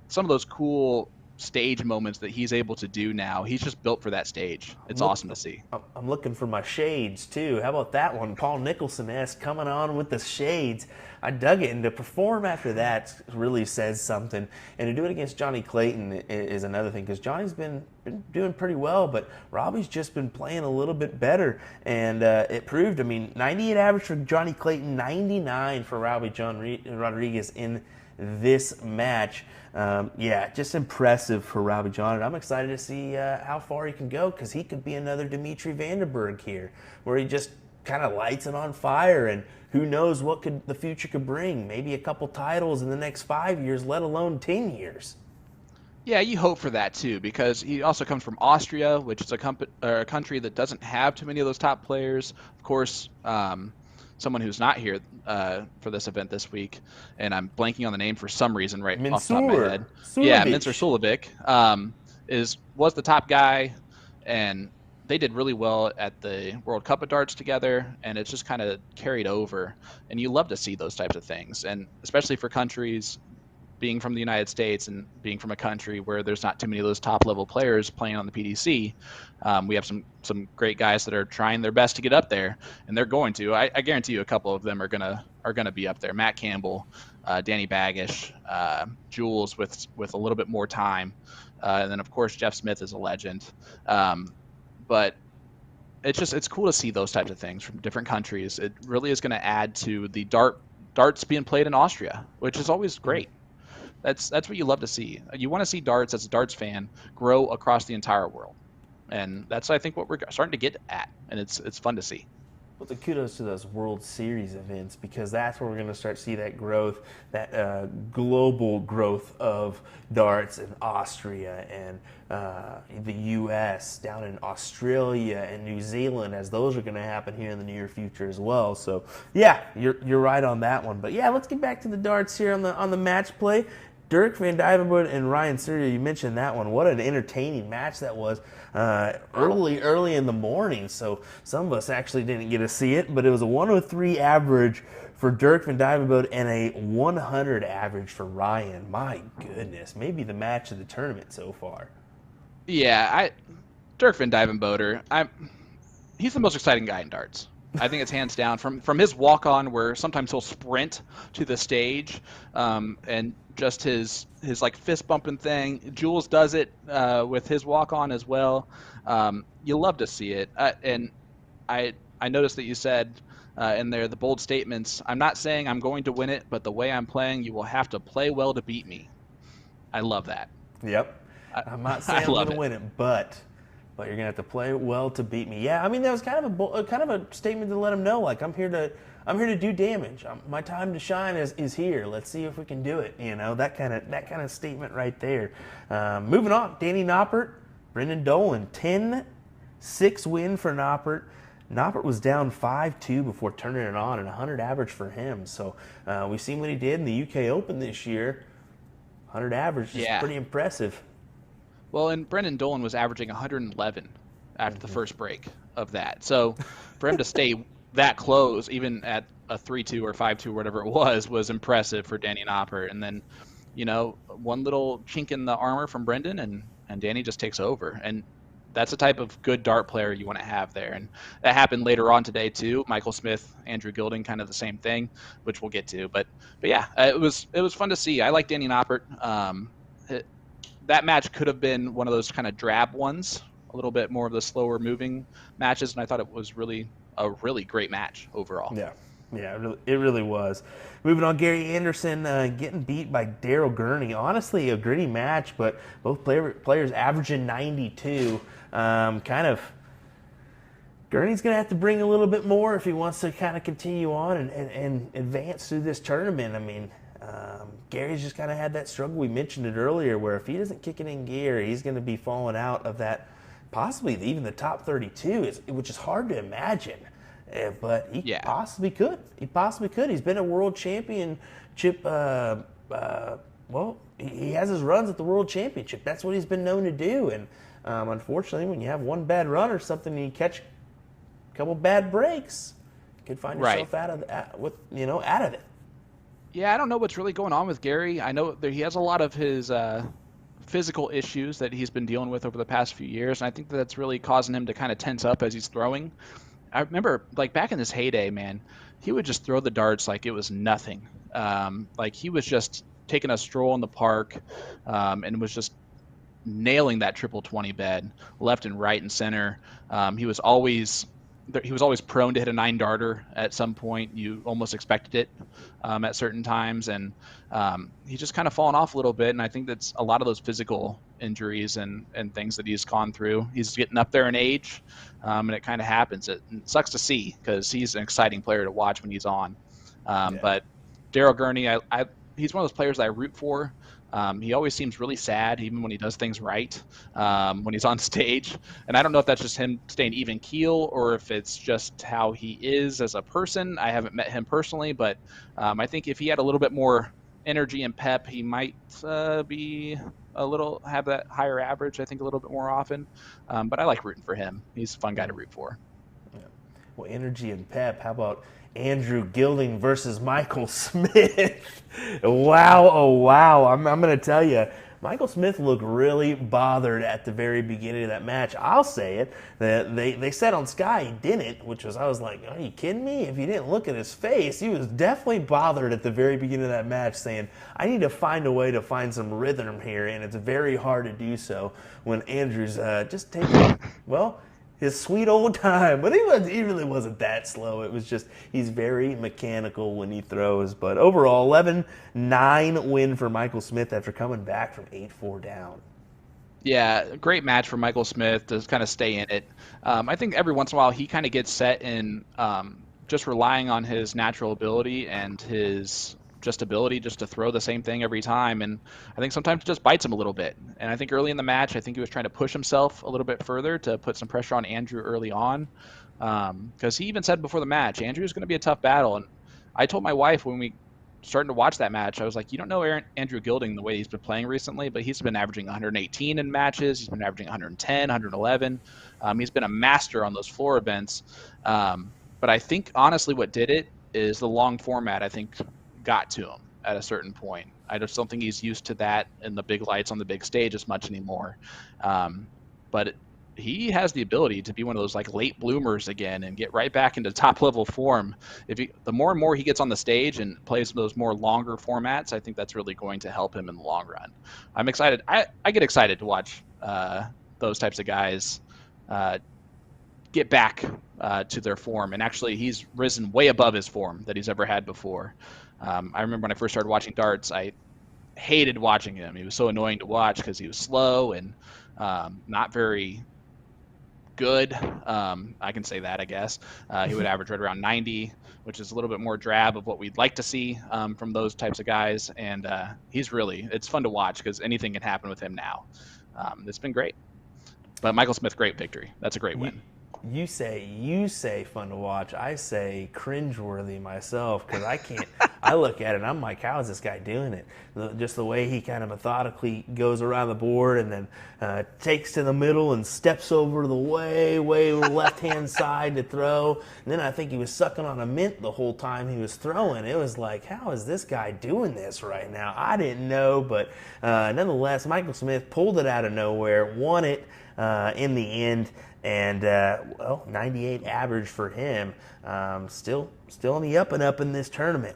some of those cool stage moments that he's able to do now. He's just built for that stage. It's awesome to see. I'm looking for my shades too. How about that one? Paul Nicholson-esque coming on with the shades. I dug it, and to perform after that really says something. And to do it against Johnny Clayton is another thing, because Johnny's been doing pretty well, but Robbie's just been playing a little bit better. And it proved, 98 average for Johnny Clayton, 99 for Robbie John Rodriguez in this match. Just impressive for Robbie John, and I'm excited to see how far he can go, because he could be another Dimitri Vandenberg here, where he just kind of lights it on fire, and who knows what the future could bring. Maybe a couple titles in the next 5 years, let alone 10 years. Yeah, you hope for that too, because he also comes from Austria, which is a country that doesn't have too many of those top players. Of course, someone who's not here for this event this week, and I'm blanking on the name for some reason off the top of my head. Sulevic. Yeah, Mincer Sulevic was the top guy, and they did really well at the World Cup of Darts together, and it's just kind of carried over. And you love to see those types of things, and especially for countries, being from the United States and being from a country where there's not too many of those top-level players playing on the PDC. We have some great guys that are trying their best to get up there, and they're going to. I guarantee you a couple of them are gonna be up there. Matt Campbell, Danny Baggish, Jules with a little bit more time, and then of course Jeff Smith is a legend. But it's cool to see those types of things from different countries. It really is going to add to the darts being played in Austria, which is always great. That's what you love to see. You want to see darts as a darts fan grow across the entire world, and that's, I think, what we're starting to get at, and it's fun to see. Well, the kudos to those World Series events, because that's where we're going to start to see that growth, that global growth of darts in Austria and the U.S., down in Australia and New Zealand, as those are going to happen here in the near future as well. So, yeah, you're right on that one. But yeah, let's get back to the darts here on the match play. Dirk Van Dijvenbode and Ryan Surya, you mentioned that one. What an entertaining match that was. Early in the morning, so some of us actually didn't get to see it, but it was a 103 average for Dirk Van Dijvenbode and a 100 average for Ryan. My goodness, maybe the match of the tournament so far. Yeah, Dirk Van Dijvenbode, he's the most exciting guy in darts. I think it's hands down from his walk-on, where sometimes he'll sprint to the stage, and just his like fist bumping thing. Jules does it with his walk-on as well. You love to see it. And I noticed that you said in there the bold statements. I'm not saying I'm going to win it, but the way I'm playing, you will have to play well to beat me. I love that. Yep. I'm not saying I'm going to win it, but you're going to have to play well to beat me. Yeah, that was kind of a statement to let him know, like, I'm here to do damage. My time to shine is here. Let's see if we can do it. That kind of statement right there. Moving on, Danny Noppert, Brendan Dolan, 10-6 win for Noppert. Noppert was down 5-2 before turning it on, and 100 average for him. So we've seen what he did in the UK Open this year. 100 average is pretty impressive. Well, and Brendan Dolan was averaging 111 after the first break of that. So for him to stay that close, even at a 3-2 or 5-2, whatever it was impressive for Danny Noppert. And then, one little chink in the armor from Brendan, and Danny just takes over. And that's the type of good dart player you want to have there. And that happened later on today too. Michael Smith, Andrew Gilding, kind of the same thing, which we'll get to. But yeah, it was fun to see. I like Danny Noppert. That match could have been one of those kind of drab ones, a little bit more of the slower moving matches, and I thought it was a really great match overall. Yeah, it really was. Moving on, Gary Anderson getting beat by Daryl Gurney. Honestly, a gritty match, but both players averaging 92. Gurney's going to have to bring a little bit more if he wants to kind of continue on and advance through this tournament. Gary's just kind of had that struggle. We mentioned it earlier, where if he doesn't kick it in gear, he's going to be falling out of that, possibly even the top 32, which is hard to imagine. But he possibly could. He's been a world championship. He has his runs at the world championship. That's what he's been known to do. And unfortunately, when you have one bad run or something, and you catch a couple bad breaks, you could find yourself out of it. Yeah, I don't know what's really going on with Gary. I know that he has a lot of his physical issues that he's been dealing with over the past few years, and I think that's really causing him to kind of tense up as he's throwing. I remember, like, back in his heyday, man, he would just throw the darts like it was nothing. Like, he was just taking a stroll in the park, and was just nailing that triple 20 bed left and right and center. He was always prone to hit a 9-darter at some point. You almost expected it at certain times, and he's just kind of fallen off a little bit. And I think that's a lot of those physical injuries and things that he's gone through. He's getting up there in age, and it kind of happens. It sucks to see because he's an exciting player to watch when he's on. But Daryl Gurney, he's one of those players that I root for. He always seems really sad, even when he does things right, when he's on stage. And I don't know if that's just him staying even keel or if it's just how he is as a person. I haven't met him personally, but I think if he had a little bit more energy and pep, he might have that higher average, I think, a little bit more often. But I like rooting for him. He's a fun guy to root for. Yeah. Well, energy and pep, how about Andrew Gilding versus Michael Smith? Wow, oh wow. I'm going to tell you, Michael Smith looked really bothered at the very beginning of that match. I'll say it. They said on Sky he didn't, I was like, are you kidding me? If you didn't look at his face, he was definitely bothered at the very beginning of that match, saying, I need to find a way to find some rhythm here, and it's very hard to do so when Andrew's just taking, his sweet old time. But he really wasn't that slow. It was just, he's very mechanical when he throws. But overall, 11-9 win for Michael Smith after coming back from 8-4 down. Yeah, great match for Michael Smith to kind of stay in it. I think every once in a while he kind of gets set in just relying on his natural ability and his ability to throw the same thing every time. And I think sometimes it just bites him a little bit. And I think early in the match, I think he was trying to push himself a little bit further to put some pressure on Andrew early on. Because he even said before the match, Andrew's going to be a tough battle. And I told my wife when we started to watch that match, I was like, you don't know Andrew Gilding the way he's been playing recently, but he's been averaging 118 in matches. He's been averaging 110, 111. He's been a master on those floor events. But I think honestly what did it is the long format, I think, got to him at a certain point. I just don't think he's used to that and the big lights on the big stage as much anymore. But he has the ability to be one of those like late bloomers again and get right back into top level form. The more and more he gets on the stage and plays those more longer formats, I think that's really going to help him in the long run. I'm excited. I get excited to watch those types of guys get back to their form. And actually he's risen way above his form that he's ever had before. I remember when I first started watching darts, I hated watching him. He was so annoying to watch because he was slow and not very good. I can say that, I guess. He would average right around 90, which is a little bit more drab of what we'd like to see from those types of guys. And it's fun to watch because anything can happen with him now. It's been great. But Michael Smith, great victory. That's a great win. You say fun to watch. I say cringeworthy myself because I can't. I look at it and I'm like, how is this guy doing it? Just the way he kind of methodically goes around the board and then takes to the middle and steps over the way left-hand side to throw. And then I think he was sucking on a mint the whole time he was throwing. It was like, how is this guy doing this right now? I didn't know, but nonetheless, Michael Smith pulled it out of nowhere, won it in the end. And 98 average for him. Still on the up and up in this tournament.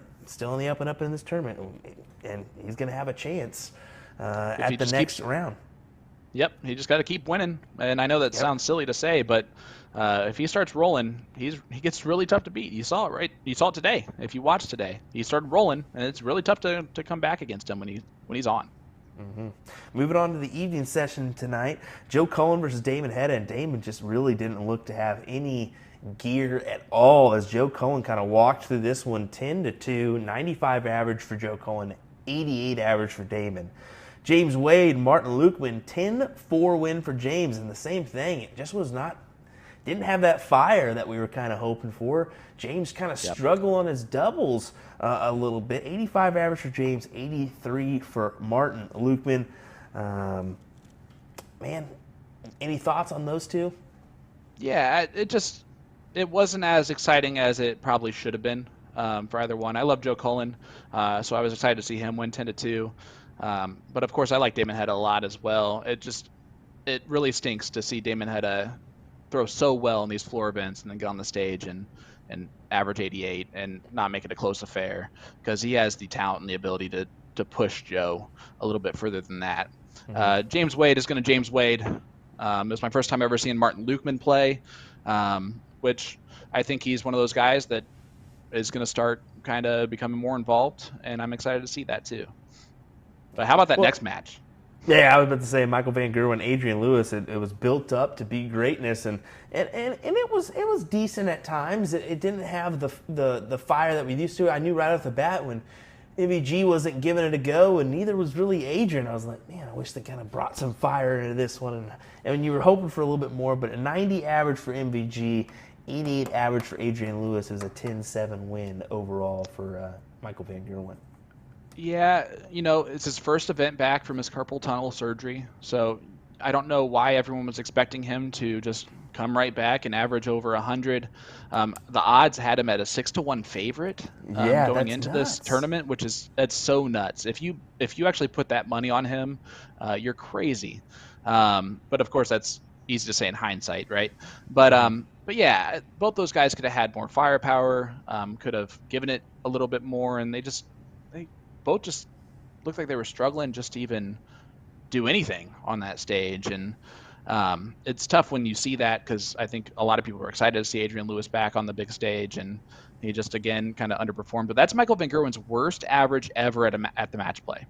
And he's going to have a chance at the next round. Yep, he just got to keep winning. And I know that sounds silly to say, but if he starts rolling, he gets really tough to beat. You saw it, right? You saw it today. If you watched today, he started rolling, and it's really tough to come back against him when he's on. Mm-hmm. Moving on to the evening session tonight, Joe Cullen versus Damon Hedda, and Damon just really didn't look to have any gear at all as Joe Cullen kind of walked through this one 10-2, 95 average for Joe Cullen, 88 average for Damon. James Wade, Martin Lukeman, 10-4 win for James, and the same thing, it just didn't have that fire that we were kind of hoping for. James kind of struggled on his doubles a little bit. 85 average for James, 83 for Martin Lukeman. Man, any thoughts on those two? Yeah, it wasn't as exciting as it probably should have been for either one. I love Joe Cullen, so I was excited to see him win 10-2. But of course, I like Damon Hedda a lot as well. It really stinks to see Damon Hedda throw so well in these floor events and then get on the stage and average 88 and not make it a close affair, because he has the talent and the ability to push Joe a little bit further than that. James Wade is going to James Wade. It was my first time ever seeing Martin Lukeman play, which I think he's one of those guys that is going to start kind of becoming more involved, and I'm excited to see that too. But how about that next match? Yeah, I was about to say Michael Van Gerwen, Adrian Lewis. It was built up to be greatness, and it was decent at times. It didn't have the fire that we used to. I knew right off the bat when MVG wasn't giving it a go, and neither was really Adrian. I was like, man, I wish they kind of brought some fire into this one. And you were hoping for a little bit more, but a 90 average for MVG, 88 average for Adrian Lewis. It was a 10-7 win overall for Michael Van Gerwen. Yeah, it's his first event back from his carpal tunnel surgery, so I don't know why everyone was expecting him to just come right back and average over 100. The odds had him at a 6-1 favorite going into this tournament, which that's so nuts. If you actually put that money on him, you're crazy. But of course, that's easy to say in hindsight, right? But yeah, both those guys could have had more firepower, could have given it a little bit more, and they both just looked like they were struggling just to even do anything on that stage. And it's tough when you see that, because I think a lot of people were excited to see Adrian Lewis back on the big stage, and he just, again, kind of underperformed. But that's Michael Van Gerwen's worst average ever at the match play.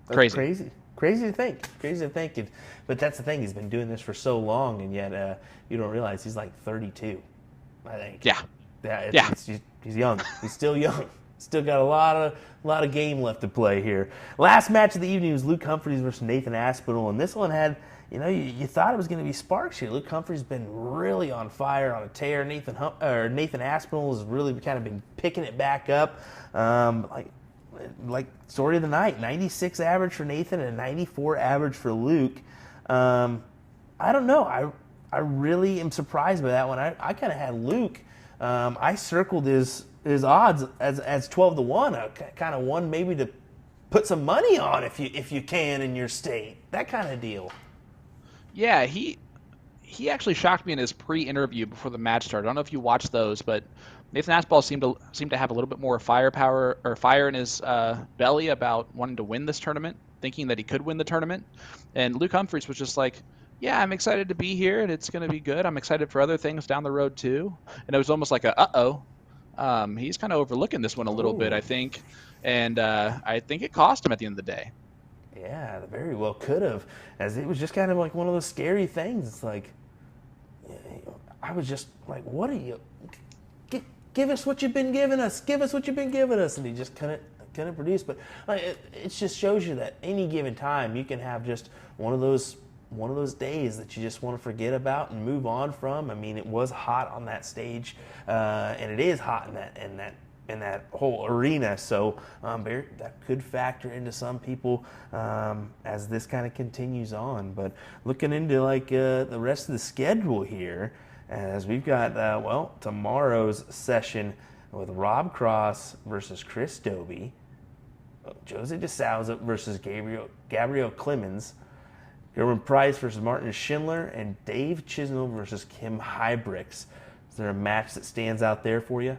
That's crazy to think. But that's the thing. He's been doing this for so long, and yet you don't realize he's like 32, I think. Yeah. He's young. He's still young. Still got a lot of game left to play here. Last match of the evening was Luke Humphreys versus Nathan Aspinall, and this one had, you thought it was going to be sparks here. Luke Humphreys been really on fire, on a tear. Nathan Aspinall has really kind of been picking it back up, like story of the night. 96 average for Nathan and 94 average for Luke. I don't know. I really am surprised by that one. I kind of had Luke. I circled his odds as 12-1, kind of one maybe to put some money on if you can in your state, that kind of deal. Yeah, he actually shocked me in his pre-interview before the match started. I don't know if you watched those, but Nathan Aspinall seemed to have a little bit more firepower or fire in his belly about wanting to win this tournament, thinking that he could win the tournament. And Luke Humphreys was just like, yeah, I'm excited to be here, and it's going to be good. I'm excited for other things down the road too. And it was almost like he's kind of overlooking this one a little bit, I think. And I think it cost him at the end of the day. Yeah, very well could have, as it was just kind of like one of those scary things. It's like, I was just like, what are you, give us what you've been giving us, and he just couldn't produce. But it just shows you that any given time you can have just one of those days that you just want to forget about and move on from. I mean, it was hot on that stage, and it is hot in that whole arena. So that could factor into some people as this kind of continues on. But looking into the rest of the schedule here, as we've got tomorrow's session with Rob Cross versus Chris Dobie, Jose De Souza versus Gabriel Clemens, Gerwin Price versus Martin Schindler, and Dave Chisholm versus Kim Hybricks. Is there a match that stands out there for you?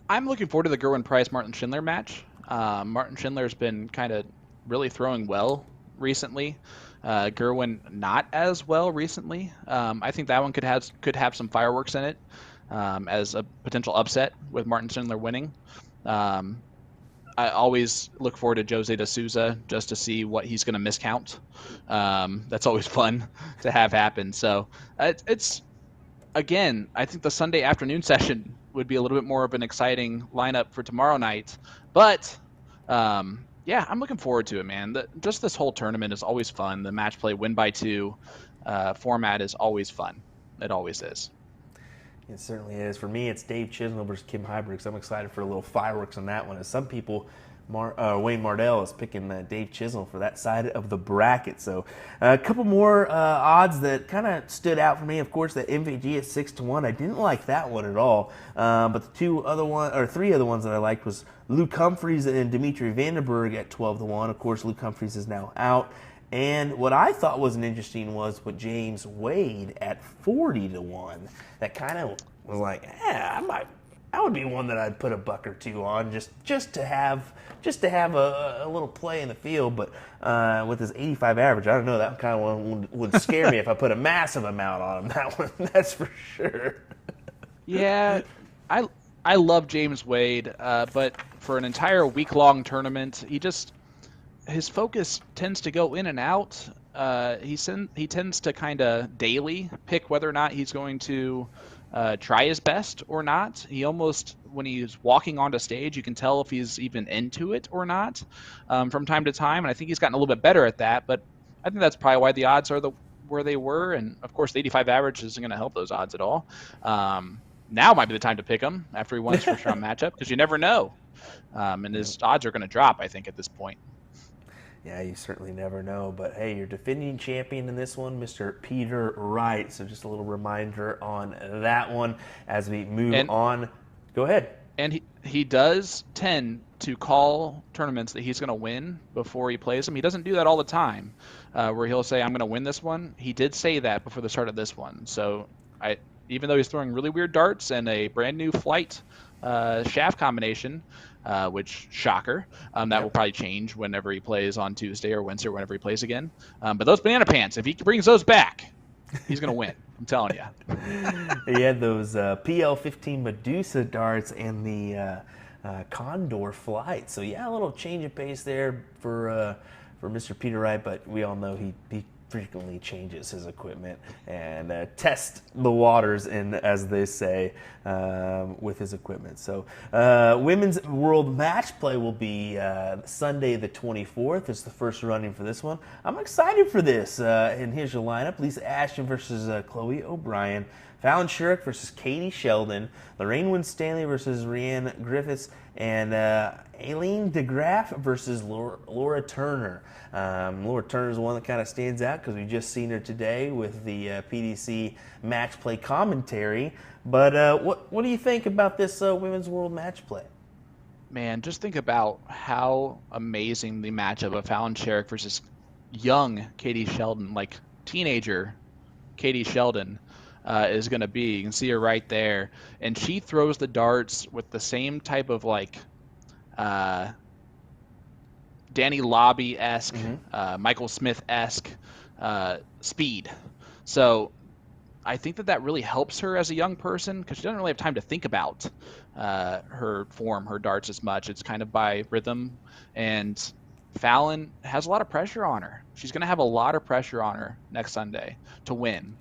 I'm looking forward to the Gerwin Price-Martin Schindler match. Martin Schindler's been kind of really throwing well recently. Gerwin not as well recently. I think that one could have some fireworks in it as a potential upset with Martin Schindler winning. I always look forward to Jose De Souza just to see what he's going to miscount. That's always fun to have happen. So it's again, I think the Sunday afternoon session would be a little bit more of an exciting lineup for tomorrow night. But yeah, I'm looking forward to it, man. Just this whole tournament is always fun. The match play win by 2 format is always fun. It always is. It certainly is. For me, it's Dave Chisholm versus Kim Hybricks. I'm excited for a little fireworks on that one. As some people Wayne Mardell is picking Dave Chisholm for that side of the bracket. So a couple more odds that kind of stood out for me. Of course, that MVG at 6-1. I didn't like that one at all. But the three other ones that I liked was Luke Humphreys and Dimitri Vandenberg at 12-1. Of course, Luke Humphreys is now out. And what I thought was interesting was what James Wade at 40-1. That kind of was like, that would be one that I'd put a buck or two on just to have a little play in the field. But with his 85 average, I don't know, that kind of one would scare me if I put a massive amount on him. That one, that's for sure. Yeah, I love James Wade, but for an entire week-long tournament, his focus tends to go in and out. He tends to kind of daily pick whether or not he's going to try his best or not. He almost, when he's walking onto stage, you can tell if he's even into it or not from time to time. And I think he's gotten a little bit better at that. But I think that's probably why the odds are where they were. And of course, the 85 average isn't going to help those odds at all. Now might be the time to pick him after he won his first round matchup, because you never know. And his odds are going to drop, I think, at this point. Yeah, you certainly never know. But, hey, you're defending champion in this one, Mr. Peter Wright. So just a little reminder on that one as we move on. Go ahead. And he does tend to call tournaments that he's going to win before he plays them. He doesn't do that all the time, where he'll say, I'm going to win this one. He did say that before the start of this one. So even though he's throwing really weird darts and a brand-new flight shaft combination, which, shocker, that will probably change whenever he plays on Tuesday or Wednesday or whenever he plays again. But those banana pants, if he brings those back, he's going to win. I'm telling you. He had those PL-15 Medusa darts and the Condor flight. So, yeah, a little change of pace there for Mr. Peter Wright, but we all know he frequently changes his equipment and test the waters, as they say, with his equipment. So Women's World Matchplay will be Sunday the 24th. It's the first running for this one. I'm excited for this. And here's your lineup. Lisa Ashton versus Chloe O'Brien. Fallon Sherrick versus Katie Sheldon. Lorraine Winstanley versus Rianne Griffiths. And Aileen DeGraff versus Laura Turner. Laura Turner is the one that kind of stands out because we just seen her today with the PDC match play commentary. But what do you think about this Women's World Match Play? Man, just think about how amazing the matchup of Fallon Sherrick versus young Katie Sheldon, like teenager Katie Sheldon, is going to be. You can see her right there. And she throws the darts with the same type of Danny Lobby-esque, Michael Smith-esque speed. So I think that really helps her as a young person because she doesn't really have time to think about her form, her darts as much. It's kind of by rhythm. And Fallon has a lot of pressure on her. She's going to have a lot of pressure on her next Sunday to win.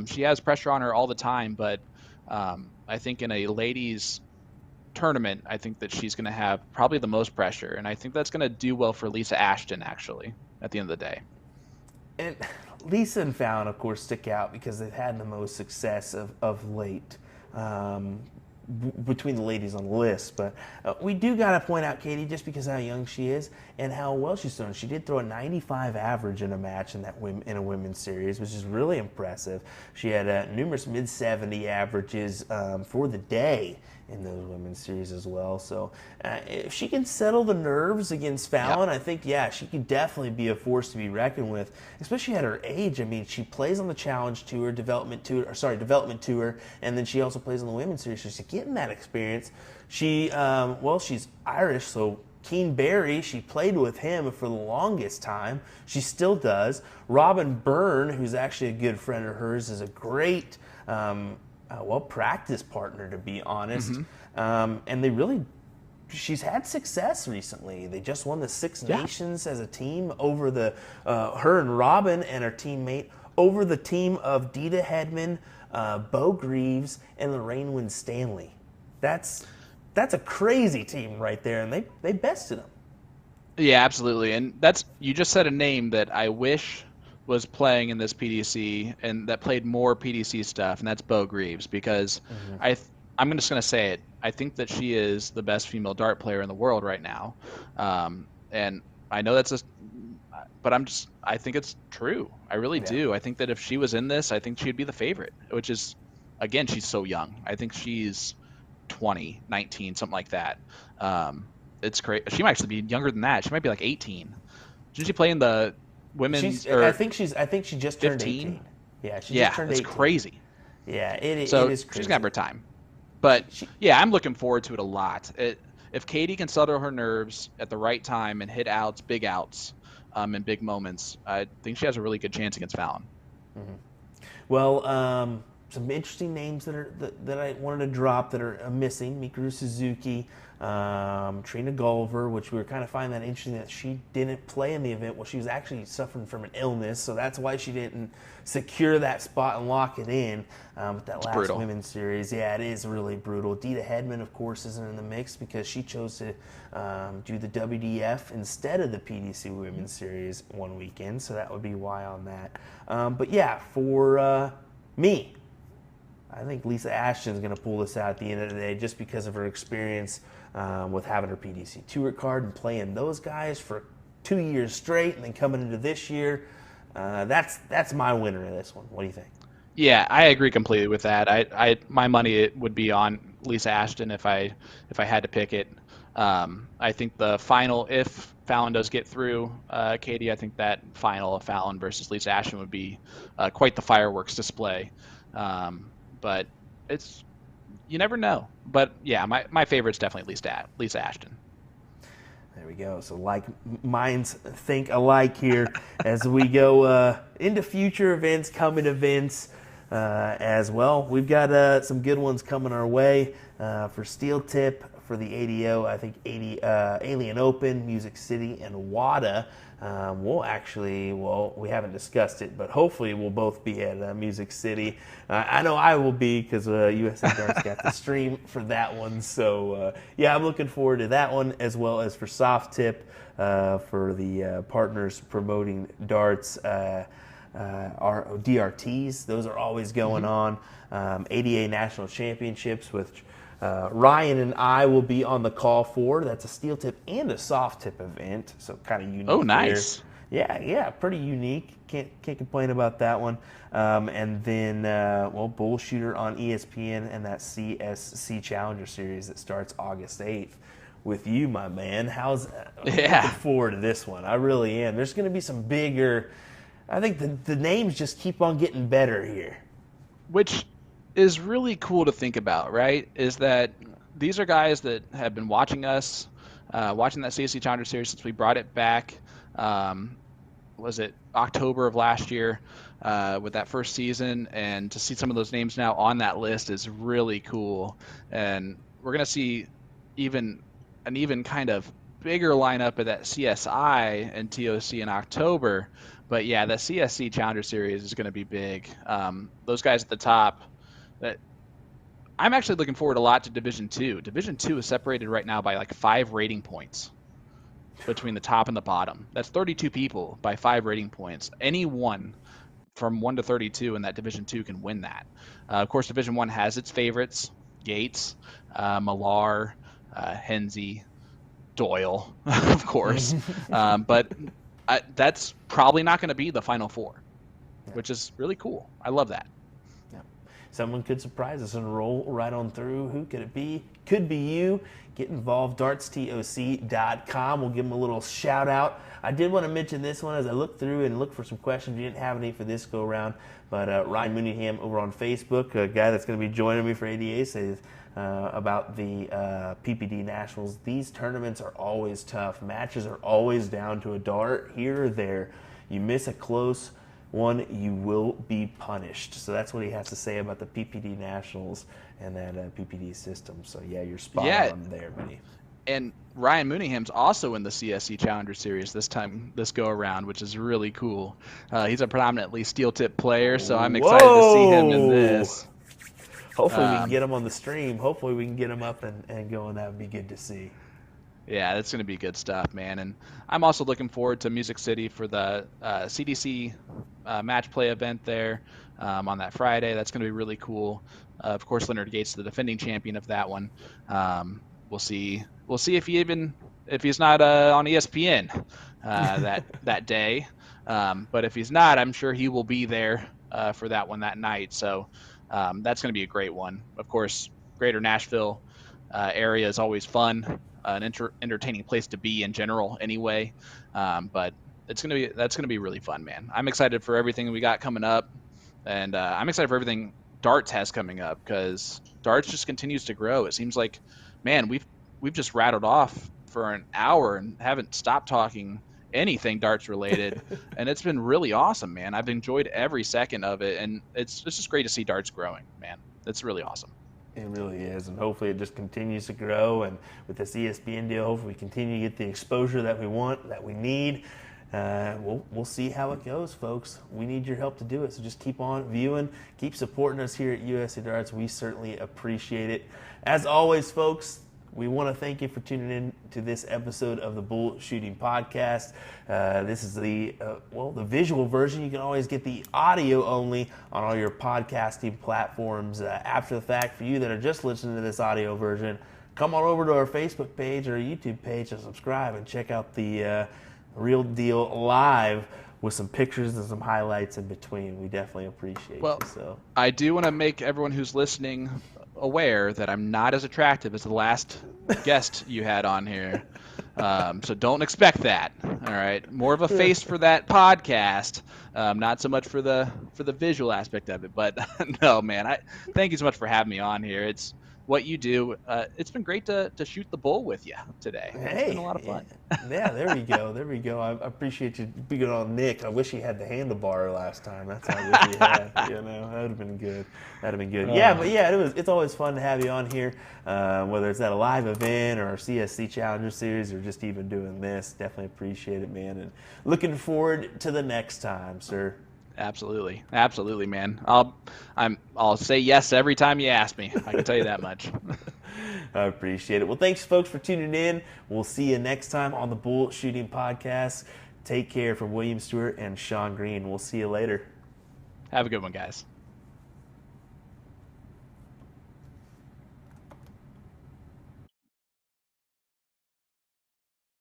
She has pressure on her all the time, but I think in a ladies tournament, I think that she's going to have probably the most pressure, and I think that's going to do well for Lisa Ashton, actually, at the end of the day. And Lisa and Fallon, of course, stick out because they've had the most success of late between the ladies on the list. But we do got to point out Katie just because of how young she is and how well she's doing. She did throw a 95 average in a match in a women's series, which is really impressive. She had numerous mid-70 averages for the day in those women's series as well. So if she can settle the nerves against Fallon, I think, she could definitely be a force to be reckoned with, especially at her age. I mean, she plays on the Challenge Tour, Development Tour, and then she also plays on the women's series. So she's getting that experience. She's Irish, so Keen Barry, she played with him for the longest time. She still does. Robin Byrne, who's actually a good friend of hers, is a great practice partner, to be honest. And she's had success recently. They just won the Six Nations as a team over her and Robin and her teammate over the team of Dita Hedman, Bo Greaves, and Lorraine Winstanley. That's a crazy team right there, and they bested them. Yeah, absolutely. And you just said a name that I wish was playing in this PDC and that played more PDC stuff, and that's Bo Greaves, because I'm just going to say it. I think that she is the best female dart player in the world right now. And I know but I think it's true. I really do. I think that if she was in this, I think she'd be the favorite, which is, again, she's so young. I think she's 20, 19, something like that. It's great. She might actually be younger than that. She might be like 18. Didn't she play in the women's? I think she just turned 15? 18. Yeah, she Yeah, just turned 18. that's crazy. Yeah, it is crazy. She's gonna have her time. But yeah, I'm looking forward to it a lot. If Katie can settle her nerves at the right time and hit outs, big outs, in big moments, I think she has a really good chance against Fallon. Mm-hmm. Well, some interesting names that I wanted to drop that are missing: Mikuru Suzuki, Trina Gulliver, which we were kind of finding that interesting that she didn't play in the event. Well, she was actually suffering from an illness, so that's why she didn't secure that spot and lock it in with that last brutal. women's series. Yeah, it is really brutal. Dita Hedman, of course, isn't in the mix because she chose to do the WDF instead of the PDC women's series one weekend, so that would be why on that. But yeah, for me, I think Lisa Ashton's going to pull this out at the end of the day just because of her experience with having her PDC Tour card and playing those guys for 2 years straight and then coming into this year. That's my winner in this one. What do you think? Yeah, I agree completely with that. My money would be on Lisa Ashton if I had to pick it. I think the final, if Fallon does get through Katie, I think that final of Fallon versus Lisa Ashton would be quite the fireworks display. But you never know. But yeah, my favorite's definitely Lisa Ashton. There we go. So like minds think alike here as we go into future events, coming events as well. We've got some good ones coming our way for Steel Tip, for the ADO, I think Alien Open, Music City, and WADA. We haven't discussed it, but hopefully we'll both be at Music City. I know I will be because USA Darts got the stream for that one. So, yeah, I'm looking forward to that one as well as for Soft Tip for the partners promoting darts, our DRTs. Those are always going on. ADA National Championships, which Ryan and I will be on the call for. That's a steel tip and a soft tip event, so kind of unique. Oh, nice. There. Yeah, pretty unique. Can't complain about that one. And then, Bullshooter on ESPN and that CSC Challenger Series that starts August 8th with you, my man. I'm looking forward to this one. I really am. There's going to be some bigger. I think the names just keep on getting better here. Which is really cool to think about, right? Is that these are guys that have been watching us, watching that CSC Challenger Series since we brought it back. Was it October of last year with that first season? And to see some of those names now on that list is really cool. And we're going to see an even kind of bigger lineup of that CSI and TOC in October. But yeah, the CSC Challenger Series is going to be big. Those guys at the top. I'm actually looking forward a lot to Division 2. Division 2 is separated right now by like 5 rating points between the top and the bottom. That's 32 people by 5 rating points. Any one from 1 to 32 in that Division 2 can win that. Of course, Division 1 has its favorites: Gates, Millar, Hensey, Doyle, of course. But that's probably not going to be the Final 4, which is really cool. I love that. Someone could surprise us and roll right on through. Who could it be? Could be you. Get involved, dartstoc.com. We'll give them a little shout out. I did want to mention this one as I looked through and looked for some questions. We didn't have any for this go around, but Ryan Mooneyham over on Facebook, a guy that's going to be joining me for ADA, says about the PPD Nationals. These tournaments are always tough. Matches are always down to a dart here or there. You miss a close one, you will be punished. So that's what he has to say about the PPD Nationals and that PPD system. So yeah, you're spot on there, buddy. And Ryan Mooneyham's also in the CSC Challenger Series this go around, which is really cool. He's a predominantly steel tip player, so I'm excited to see him in this. Hopefully we can get him on the stream. Hopefully we can get him up and going. That would be good to see. Yeah, that's going to be good stuff, man. And I'm also looking forward to Music City for the CDC match play event there. on that Friday. That's going to be really cool. Of course, Leonard Gates, the defending champion of that one. We'll see if he's not on ESPN that day. But if he's not, I'm sure he will be there for that one that night. So that's going to be a great one. Of course, Greater Nashville area is always fun, an entertaining place to be in general, anyway. But that's gonna be really fun, man. I'm excited for everything we got coming up, and I'm excited for everything darts has coming up, because darts just continues to grow. It seems like, man, we've just rattled off for an hour and haven't stopped talking anything darts related, and it's been really awesome, man. I've enjoyed every second of it, and it's just great to see darts growing, man. It's really awesome. It really is, and hopefully it just continues to grow, and with this ESPN deal, hopefully we continue to get the exposure that we want, that we need. We'll see how it goes, folks. We need your help to do it, so just keep on viewing, keep supporting us here at USA Darts. We certainly appreciate it. As always, folks, we want to thank you for tuning in to this episode of the Bullshooting Podcast. This is the visual version. You can always get the audio only on all your podcasting platforms after the fact. For you that are just listening to this audio version, come on over to our Facebook page or YouTube page and subscribe and check out the Real Deal Live with some pictures and some highlights in between. We definitely appreciate you. So I do want to make everyone who's listening aware that I'm not as attractive as the last guest you had on here. So don't expect that. All right. More of a face for that podcast. Not so much for the visual aspect of it, but no, man, thank you so much for having me on here. It's what you do. It's been great to shoot the bull with you today. It's been a lot of fun. Yeah, there we go. There we go. I appreciate you being on Nick. I wish he had the handlebar last time. That's how I wish he had. That would have been good. That'd have been good. Yeah, but yeah, it's always fun to have you on here, whether it's at a live event or CSC Challenger Series or just even doing this. Definitely appreciate it, man. And looking forward to the next time, sir. Absolutely, man. I'll say yes every time you ask me. I can tell you that much. I appreciate it. Well, thanks, folks, for tuning in. We'll see you next time on the Bullshooting Podcast. Take care from William Stewart and Sean Green. We'll see you later. Have a good one, guys.